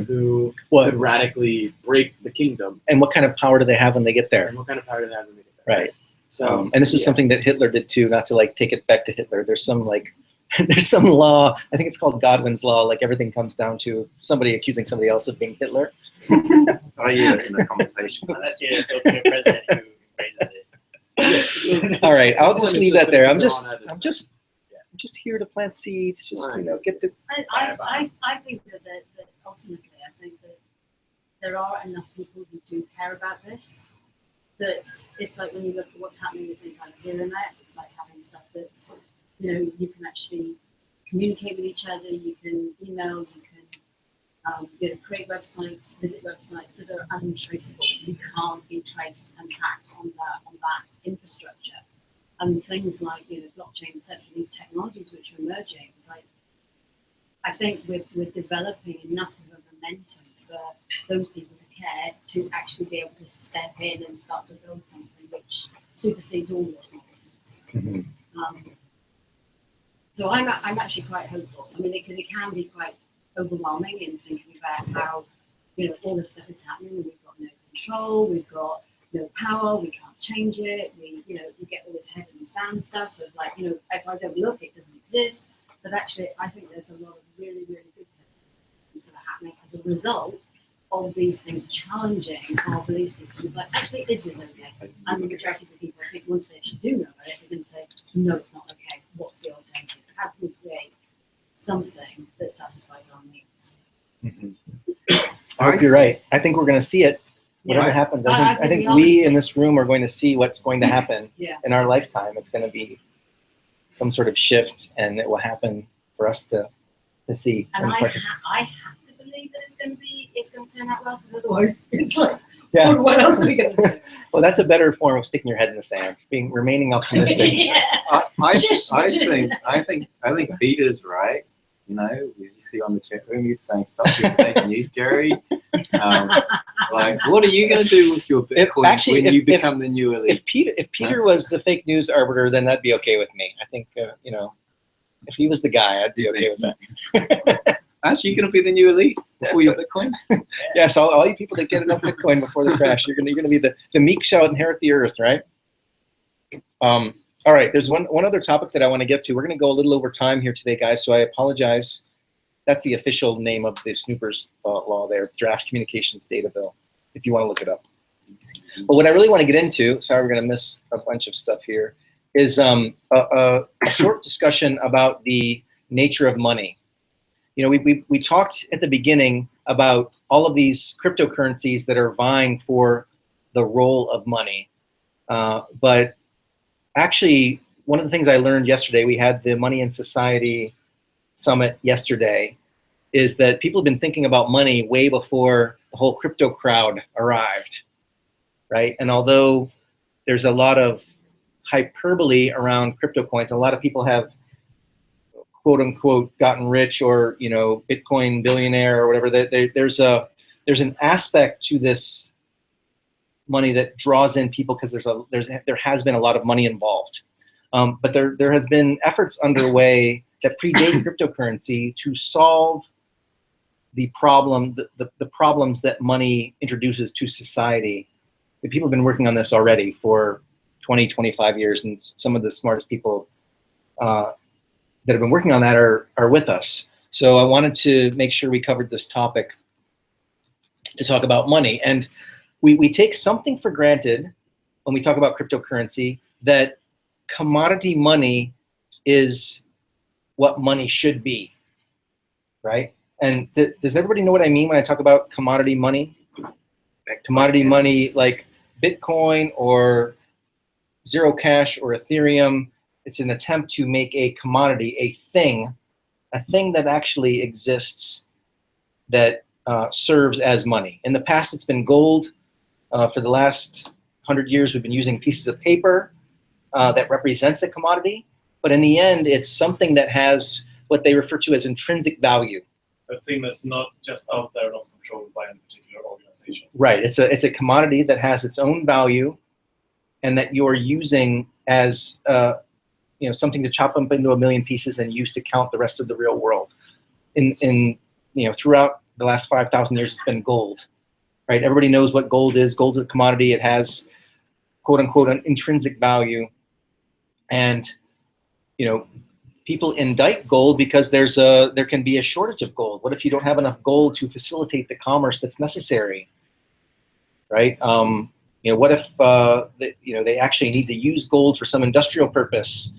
who could radically break the kingdom. And what kind of power do they have when they get there? And what kind of power do they have when they get there? Right. So, and this is something that Hitler did too, not to like take it back to Hitler. There's some like, there's some law, I think it's called Godwin's law, like everything comes down to somebody accusing somebody else of being Hitler. Oh yeah, in the conversation. Unless you're a Filipino president who praises it. All right, I'll just leave that there. I'm just here to plant seeds, just, you know, get the... I think that ultimately, I think that there are enough people who do care about this, that it's like when you look at what's happening with things like ZeroNet, it's like having stuff that's, you know, you can actually communicate with each other, you can email, you can you know, create websites, visit websites that are untraceable. You can't be traced and tracked on that infrastructure. And things like, you know, blockchain, etc., these technologies which are emerging, it's like, I think we're developing enough of a momentum for those people to care to actually be able to step in and start to build something which supersedes all this nonsense. Mm-hmm. So I'm actually quite hopeful. I mean, because it can be quite overwhelming in thinking about how, you know, all this stuff is happening and we've got no control, we've got no power, we can't change it, you know, you get all this head in the sand stuff of like, you know, if I don't look, it doesn't exist. But actually, I think there's a lot of really, really good things that are happening as a result of these things challenging our belief systems. Like, actually, is this okay? And the majority of the people, I think, once they actually do know about it, they're going to say, no, it's not okay. What's the alternative? How can we create something that satisfies our needs? Mm-hmm. I hope you're right. I think we're going to see it. Whatever happens, I think we in this room are going to see what's going to happen in our lifetime. It's going to be some sort of shift, and it will happen for us to see. And I have to believe that it's going to turn out well, because otherwise it's like, what else are we going to do? Well, that's a better form of sticking your head in the sand, remaining optimistic. I think Peter's right. You know, you see on the chat room, he's saying stop your fake news, Jerry. Like, what are you going to do with your Bitcoin when you become the new elite? If Peter was the fake news arbiter, then that'd be okay with me. I think, you know, if he was the guy, I'd be okay with that. Actually, you're going to be the new elite before your Bitcoins? Yeah, so all you people that get enough Bitcoin before the crash, you're going to be the meek shall inherit the earth, right? All right, there's one other topic that I want to get to. We're going to go a little over time here today, guys, so I apologize. That's the official name of the snoopers law there, Draft Communications Data Bill, if you want to look it up. But what I really want to get into, sorry we're going to miss a bunch of stuff here, is a short discussion about the nature of money. we talked at the beginning about all of these cryptocurrencies that are vying for the role of money. But actually, one of the things I learned yesterday, we had the Money in Society Summit yesterday, is that people have been thinking about money way before the whole crypto crowd arrived, right? And although there's a lot of hyperbole around crypto coins, a lot of people have quote unquote gotten rich, or Bitcoin billionaire or whatever. There's an aspect to this money that draws in people because there has been a lot of money involved. But there has been efforts underway that predate cryptocurrency to solve the problems that money introduces to society. The people have been working on this already for 20, 25 years, and some of the smartest people that have been working on that are with us. So I wanted to make sure we covered this topic to talk about money. And we take something for granted when we talk about cryptocurrency, that commodity money is what money should be, right? And does everybody know what I mean when I talk about commodity money? Commodity money like Bitcoin or Zero Cash or Ethereum, it's an attempt to make a commodity, a thing that actually exists, that serves as money. In the past, it's been gold. For the last 100 years, we've been using pieces of paper that represents a commodity. But in the end, it's something that has what they refer to as intrinsic value. A thing that's not just out there, not controlled by any particular organization. Right. It's a commodity that has its own value, and that you're using as something to chop up into a million pieces and use to count the rest of the real world. Throughout the last 5,000 years, it's been gold. Right. Everybody knows what gold is. Gold's a commodity. It has, quote unquote, an intrinsic value, and people indict gold because there can be a shortage of gold. What if you don't have enough gold to facilitate the commerce that's necessary, right? What if they actually need to use gold for some industrial purpose,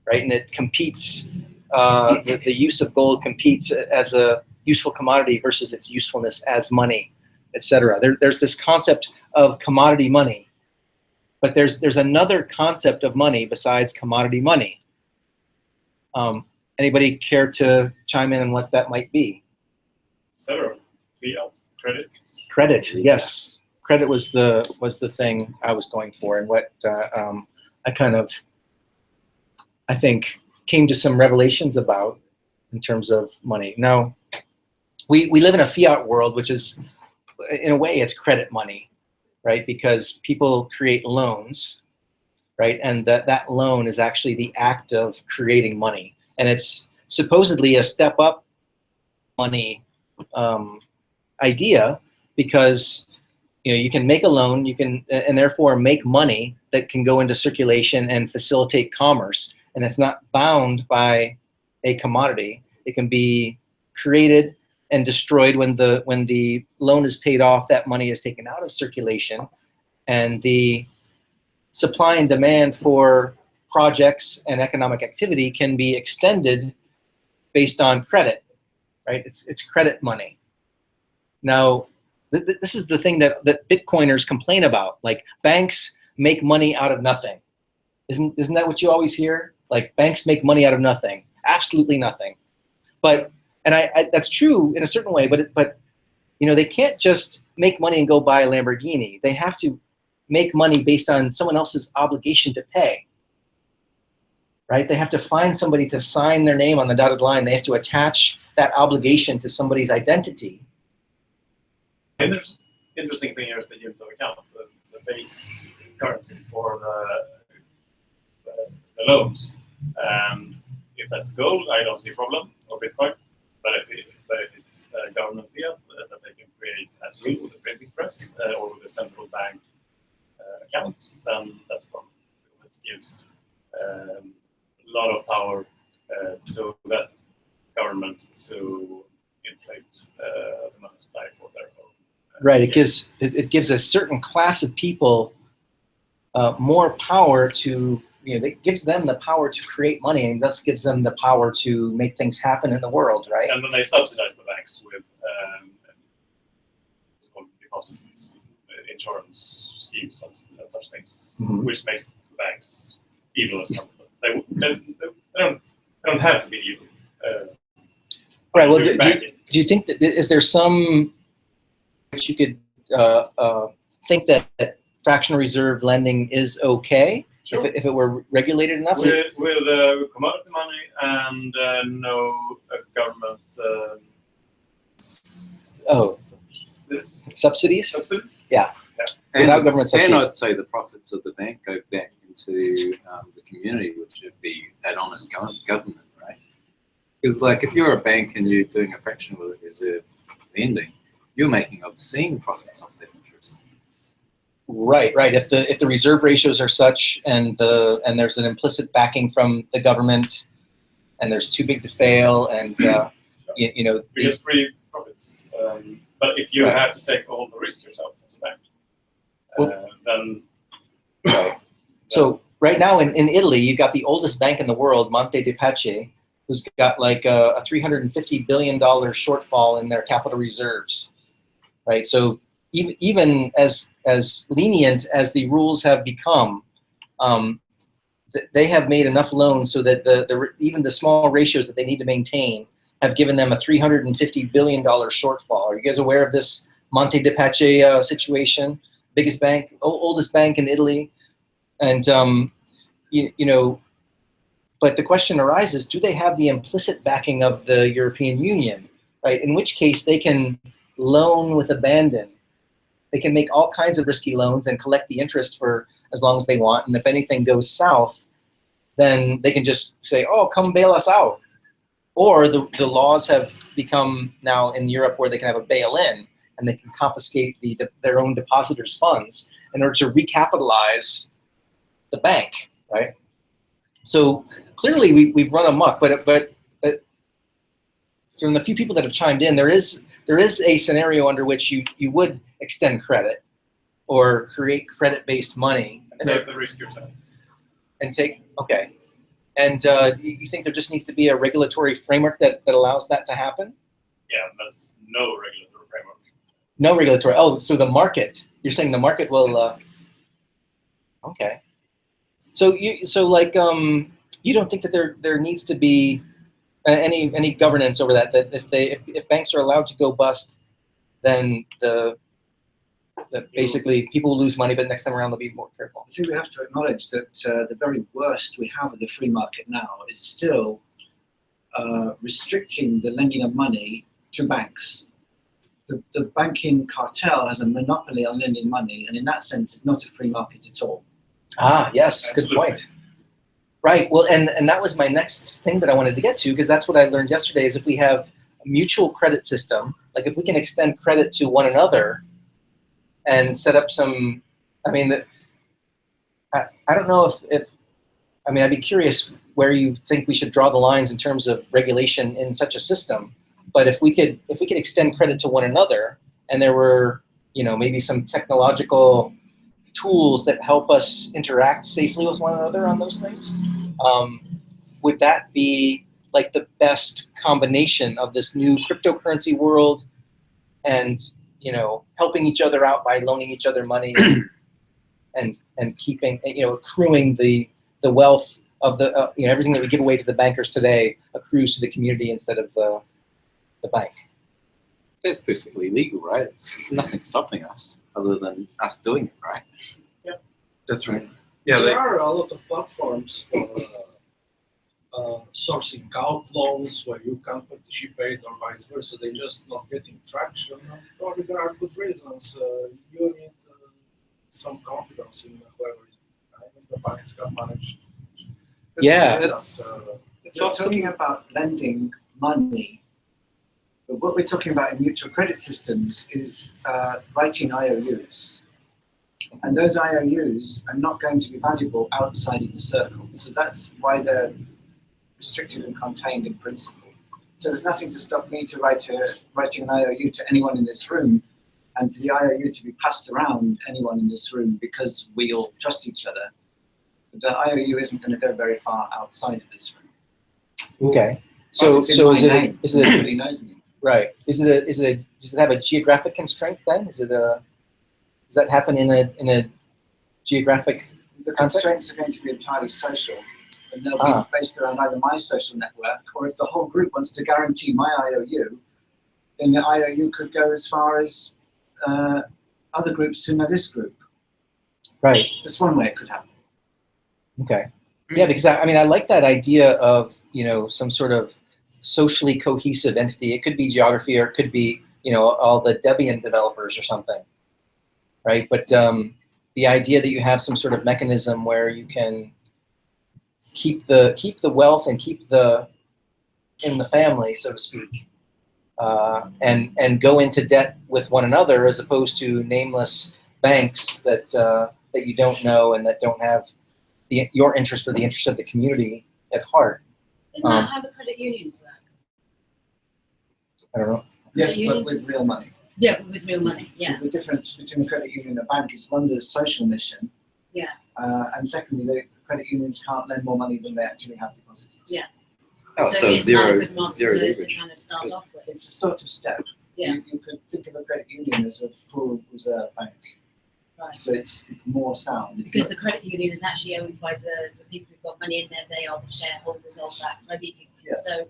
right? And it competes. The use of gold competes as a useful commodity versus its usefulness as money, etc. There's this concept of commodity money, but there's another concept of money besides commodity money. Anybody care to chime in on what that might be? Several. Fiat, credit. Credit, yes. Credit was the thing I was going for, and what I think came to some revelations about in terms of money. Now, we live in a fiat world, which is, in a way, it's credit money, right? Because people create loans, right? And that loan is actually the act of creating money. And it's supposedly a step up money idea, because you can make a loan, and therefore make money that can go into circulation and facilitate commerce. And it's not bound by a commodity. It can be created and destroyed when the loan is paid off. That money is taken out of circulation, and the supply and demand for projects and economic activity can be extended based on credit, right? It's credit money. Now, this is the thing that Bitcoiners complain about. Like, banks make money out of nothing. Isn't that what you always hear? Like, banks make money out of nothing, absolutely nothing. But that's true in a certain way. But they can't just make money and go buy a Lamborghini. They have to make money based on someone else's obligation to pay. Right? They have to find somebody to sign their name on the dotted line. They have to attach that obligation to somebody's identity. And there's interesting thing here is the unit of account, the base currency for the loans. If that's gold, I don't see a problem, or Bitcoin. But if it's government fiat that they can create at will with a printing press or with a central bank account, then that's a problem, because it gives a lot of power to that government to inflate the money supply for their own. Right. It gives a certain class of people more power to that gives them the power to create money, and thus gives them the power to make things happen in the world, right? And then they subsidize the banks with what's called deposits, insurance schemes, and such things, which makes the banks evil as well. They don't have to be evil. Right. Well, do you think that is there some which you could think that fractional reserve lending is okay? Sure. If it were regulated enough? With commodity money and no government subsidies? Subsidies? Yeah. And, Without government subsidies. And I'd say the profits of the bank go back into the community, which would be an honest government, right? Because like if you're a bank and you're doing a fractional reserve lending, you're making obscene profits off that interest. Right. If the reserve ratios are such, and there's an implicit backing from the government, and there's too big to fail, and you know, we get free profits. But if you have to take all the risk yourself as a bank, then right. So right now in Italy, you've got the oldest bank in the world, Monte dei Paschi, who's got like a $350 billion shortfall in their capital reserves. Right. So even as lenient as the rules have become, they have made enough loans so that even the small ratios that they need to maintain have given them a $350 billion shortfall. Are you guys aware of this Monte dei Paschi situation? Biggest bank, oldest bank in Italy, and you know. But the question arises: do they have the implicit backing of the European Union? Right. In which case they can loan with abandon. They can make all kinds of risky loans and collect the interest for as long as they want. And if anything goes south, then they can just say, "Oh, come bail us out." Or the laws have become now in Europe where they can have a bail-in and they can confiscate their own depositors' funds in order to recapitalize the bank, right? So clearly we've run amok, but from the few people that have chimed in, there is a scenario under which you would extend credit or create credit-based money. And take the risk yourself. And okay. And you think there just needs to be a regulatory framework that allows that to happen? Yeah, that's no regulatory framework. No regulatory. Oh, so the market. You're saying the market will. Okay. So you don't think that there needs to be any governance over that? That if banks are allowed to go bust, then basically people will lose money, but next time around they'll be more careful. I think we have to acknowledge that the very worst we have of the free market now is still restricting the lending of money to banks. The banking cartel has a monopoly on lending money, and in that sense, it's not a free market at all. Ah, yes, good point. Right. Well, and that was my next thing that I wanted to get to, because that's what I learned yesterday. Is if we have a mutual credit system, like if we can extend credit to one another, and set up some, I mean, I don't know if I mean, I'd be curious where you think we should draw the lines in terms of regulation in such a system. But if we could extend credit to one another, and there were, maybe some technological tools that help us interact safely with one another on those things, would that be like the best combination of this new cryptocurrency world and helping each other out by loaning each other money and keeping, accruing the wealth of the, everything that we give away to the bankers today accrues to the community instead of the bank. That's perfectly legal, right? It's nothing stopping us other than us doing it, right? Yeah, that's right. Yeah, there are a lot of platforms for sourcing out loans where you can participate or vice versa. They're just not getting traction. Probably there are good reasons. You need some confidence in whoever is behind the banks can manage. Yeah, you're talking about lending money, but what we're talking about in mutual credit systems is writing IOUs. And those IOUs are not going to be valuable outside of the circle. So that's why they're restricted and contained in principle. So there's nothing to stop me to writing an IOU to anyone in this room, and for the IOU to be passed around anyone in this room because we all trust each other. The IOU isn't going to go very far outside of this room. Okay. So Is it Nobody knows me. right? Does it have a geographic constraint then? Does that happen in a geographic The context? constraints are going to be entirely social, and they'll be based around either my social network, or if the whole group wants to guarantee my IOU, then the IOU could go as far as other groups who know this group. Right. That's one way it could happen. Okay. Yeah, because I like that idea of, some sort of socially cohesive entity. It could be geography, or it could be, all the Debian developers or something, right? But the idea that you have some sort of mechanism where you can keep the wealth and keep in the family, so to speak, and go into debt with one another, as opposed to nameless banks that you don't know and that don't have your interest or the interest of the community at heart. Isn't that how the credit unions work? I don't know. Yes, but unions? with real money. Yeah, with real money. Yeah. The difference between a credit union and a bank is one, there's social mission. Yeah. And secondly, the credit unions can't lend more money than they actually have deposited. Yeah. Oh, so it's zero, not a good model zero to leverage. kind of start off with. It's a sort of step. Yeah. You could think of a credit union as a full reserve bank. Right. So it's more sound. Because the credit union is actually owned by the people who've got money in there. They are the shareholders of that credit union. Yeah. So,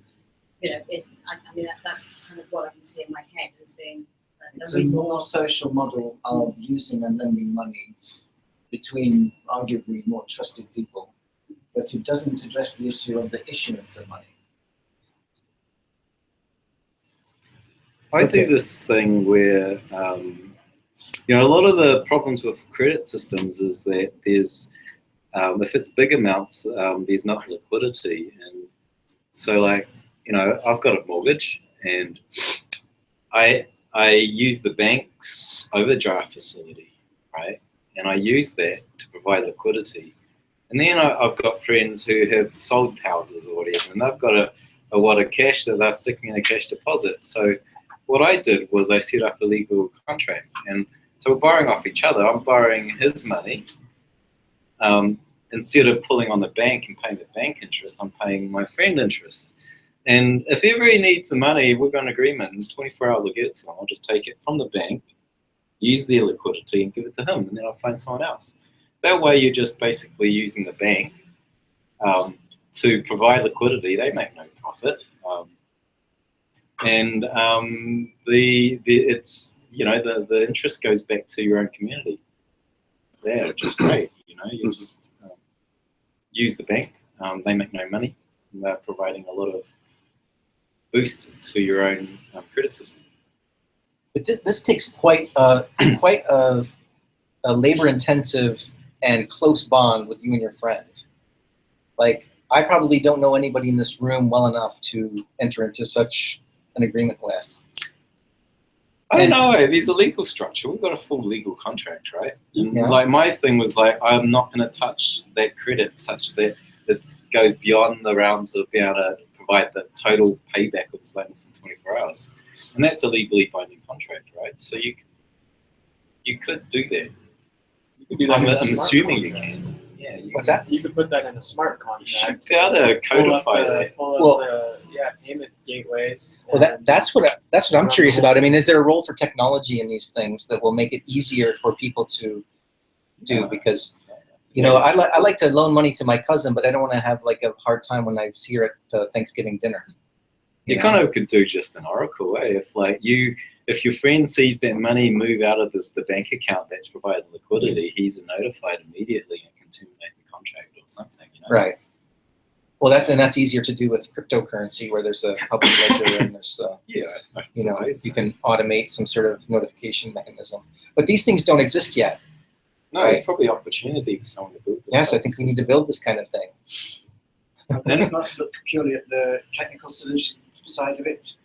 that's kind of what I can see in my head as being It's a a reasonable more model. social model of using and lending money between arguably more trusted people, but it doesn't address the issue of the issuance of money. I do this thing where, a lot of the problems with credit systems is that there's, if it's big amounts, there's not liquidity. And so I've got a mortgage, and I use the bank's overdraft facility, right? And I use that to provide liquidity. And then I've got friends who have sold houses or whatever, and they've got a wad of cash that they're sticking in a cash deposit. So what I did was I set up a legal contract, and so we're borrowing off each other. I'm borrowing his money. Instead of pulling on the bank and paying the bank interest, I'm paying my friend interest. And if ever he needs the money, we've got an agreement. In 24 hours, I'll get it to him. I'll just take it from the bank, use their liquidity, and give it to him, and then I'll find someone else. That way, you're just basically using the bank to provide liquidity. They make no profit, and the interest goes back to your own community. They're just great. You just use the bank. They make no money, and they're providing a lot of boost to your own credit system. But this takes quite a labor-intensive and close bond with you and your friend. Like, I probably don't know anybody in this room well enough to enter into such an agreement with. I don't know. There's a legal structure. We've got a full legal contract, right? And Yeah. my thing was I'm not going to touch that credit such that it goes beyond the realms of being able to provide the total payback of this loan within 24 hours. And that's a legally binding contract, right? So you could do that. You could do that I'm in a smart assuming you contract. can. Yeah. What's that? You could put that in a smart You should contract. be able to codify that. Pull up payment gateways. Well, that's what I'm curious about. I mean, is there a role for technology in these things that will make it easier for people to do? Because I like to loan money to my cousin, but I don't want to have a hard time when I see her at Thanksgiving dinner. You kind of could do just an oracle, eh? If your friend sees that money move out of the bank account that's providing liquidity, he's notified immediately and can terminate the contract or something. Right. Well, that's easier to do with cryptocurrency, where there's a public ledger and there's you can automate some sort of notification mechanism. But these things don't exist yet. No, right? There's probably opportunity for someone to build this. Yes, I think we need to build this kind of thing. Let's not look purely at the technical solution side of it.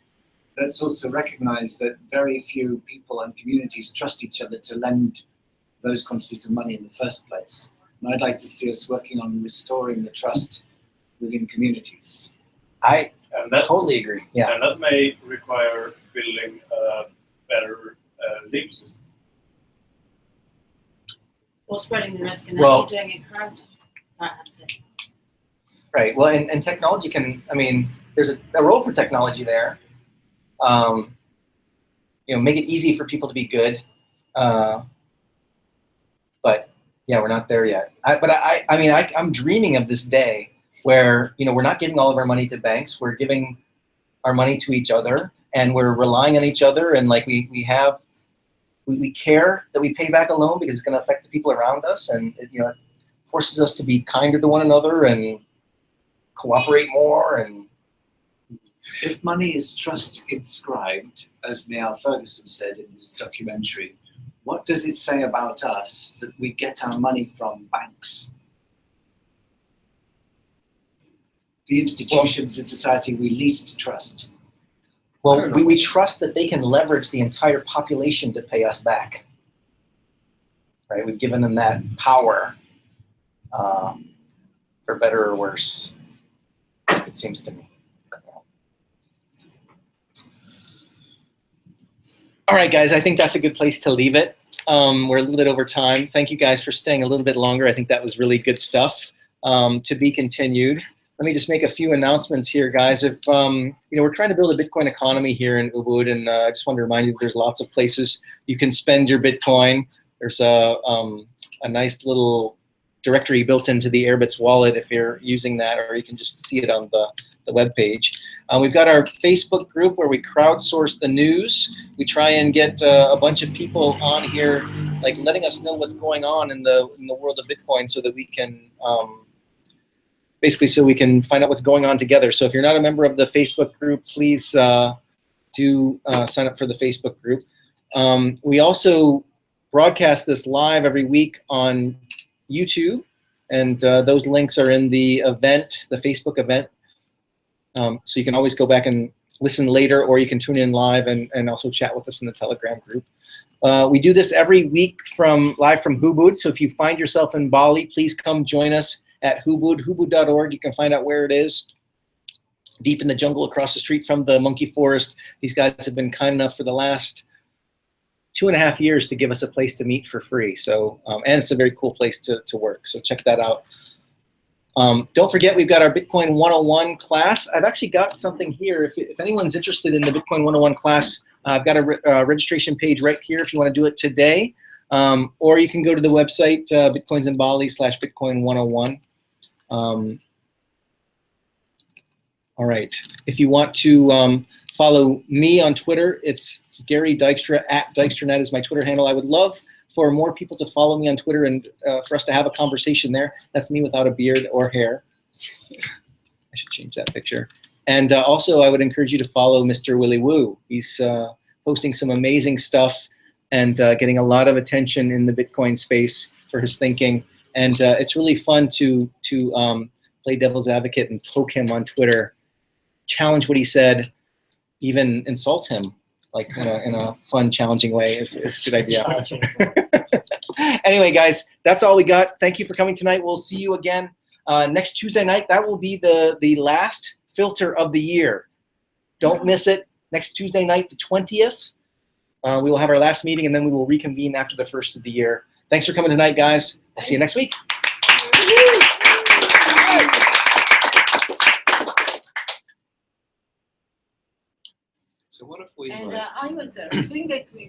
Let's also recognize that very few people and communities trust each other to lend those quantities of money in the first place. And I'd like to see us working on restoring the trust within communities. I And that, totally agree. Yeah. and that may require building a better legal system. Or spreading the risk and Well- actually doing it That's it. Right. Well, and technology can, I mean, there's a role for technology there. Make it easy for people to be good. But yeah, we're not there yet. I'm dreaming of this day where, we're not giving all of our money to banks. We're giving our money to each other, and we're relying on each other. And like we care that we pay back a loan because it's going to affect the people around us. And it forces us to be kinder to one another and cooperate more. And if money is trust inscribed, as Niall Ferguson said in his documentary, what does it say about us that we get our money from banks? The institutions in society we least trust. Well, we trust that they can leverage the entire population to pay us back. Right? We've given them that power, for better or worse, it seems to me. All right, guys, I think that's a good place to leave it. We're a little bit over time. Thank you guys for staying a little bit longer. I think that was really good stuff. To be continued. Let me just make a few announcements here, guys. If we're trying to build a Bitcoin economy here in Ubud, and I just want to remind you that there's lots of places you can spend your Bitcoin. There's a nice little directory built into the Airbits wallet if you're using that, or you can just see it on the web page. We've got our Facebook group where we crowdsource the news. We try and get a bunch of people on here, like letting us know what's going on in the world of Bitcoin, so that we can basically find out what's going on together. So if you're not a member of the Facebook group, please do sign up for the Facebook group. We also broadcast this live every week on YouTube, and those links are in the event, the Facebook event. So you can always go back and listen later, or you can tune in live and also chat with us in the Telegram group. We do this every week live from Hubud. So if you find yourself in Bali, please come join us at Hubud, hubud.org. You can find out where it is, deep in the jungle across the street from the monkey forest. These guys have been kind enough for the last 2.5 years to give us a place to meet for free. So, and it's a very cool place to work. So check that out. Don't forget, we've got our Bitcoin 101 class. I've actually got something here. If anyone's interested in the Bitcoin 101 class, I've got a registration page right here if you want to do it today. Or you can go to the website, Bitcoins in Bali /Bitcoin 101. All right. If you want to follow me on Twitter, it's Gary Dykstra, @DykstraNet is my Twitter handle. I would love for more people to follow me on Twitter and for us to have a conversation there. That's me without a beard or hair. I should change that picture. And also, I would encourage you to follow Mr. Willy Woo. He's posting some amazing stuff and getting a lot of attention in the Bitcoin space for his thinking. And it's really fun to play devil's advocate and poke him on Twitter, challenge what he said, even insult him, like in a fun, challenging way. Is a good idea. Anyway, guys, that's all we got. Thank you for coming tonight. We'll see you again next Tuesday night. That will be the last filter of the year. Don't miss it. Next Tuesday night, the 20th. We will have our last meeting, and then we will reconvene after the first of the year. Thanks for coming tonight, guys. I'll see you next week. So what if we And I would think that we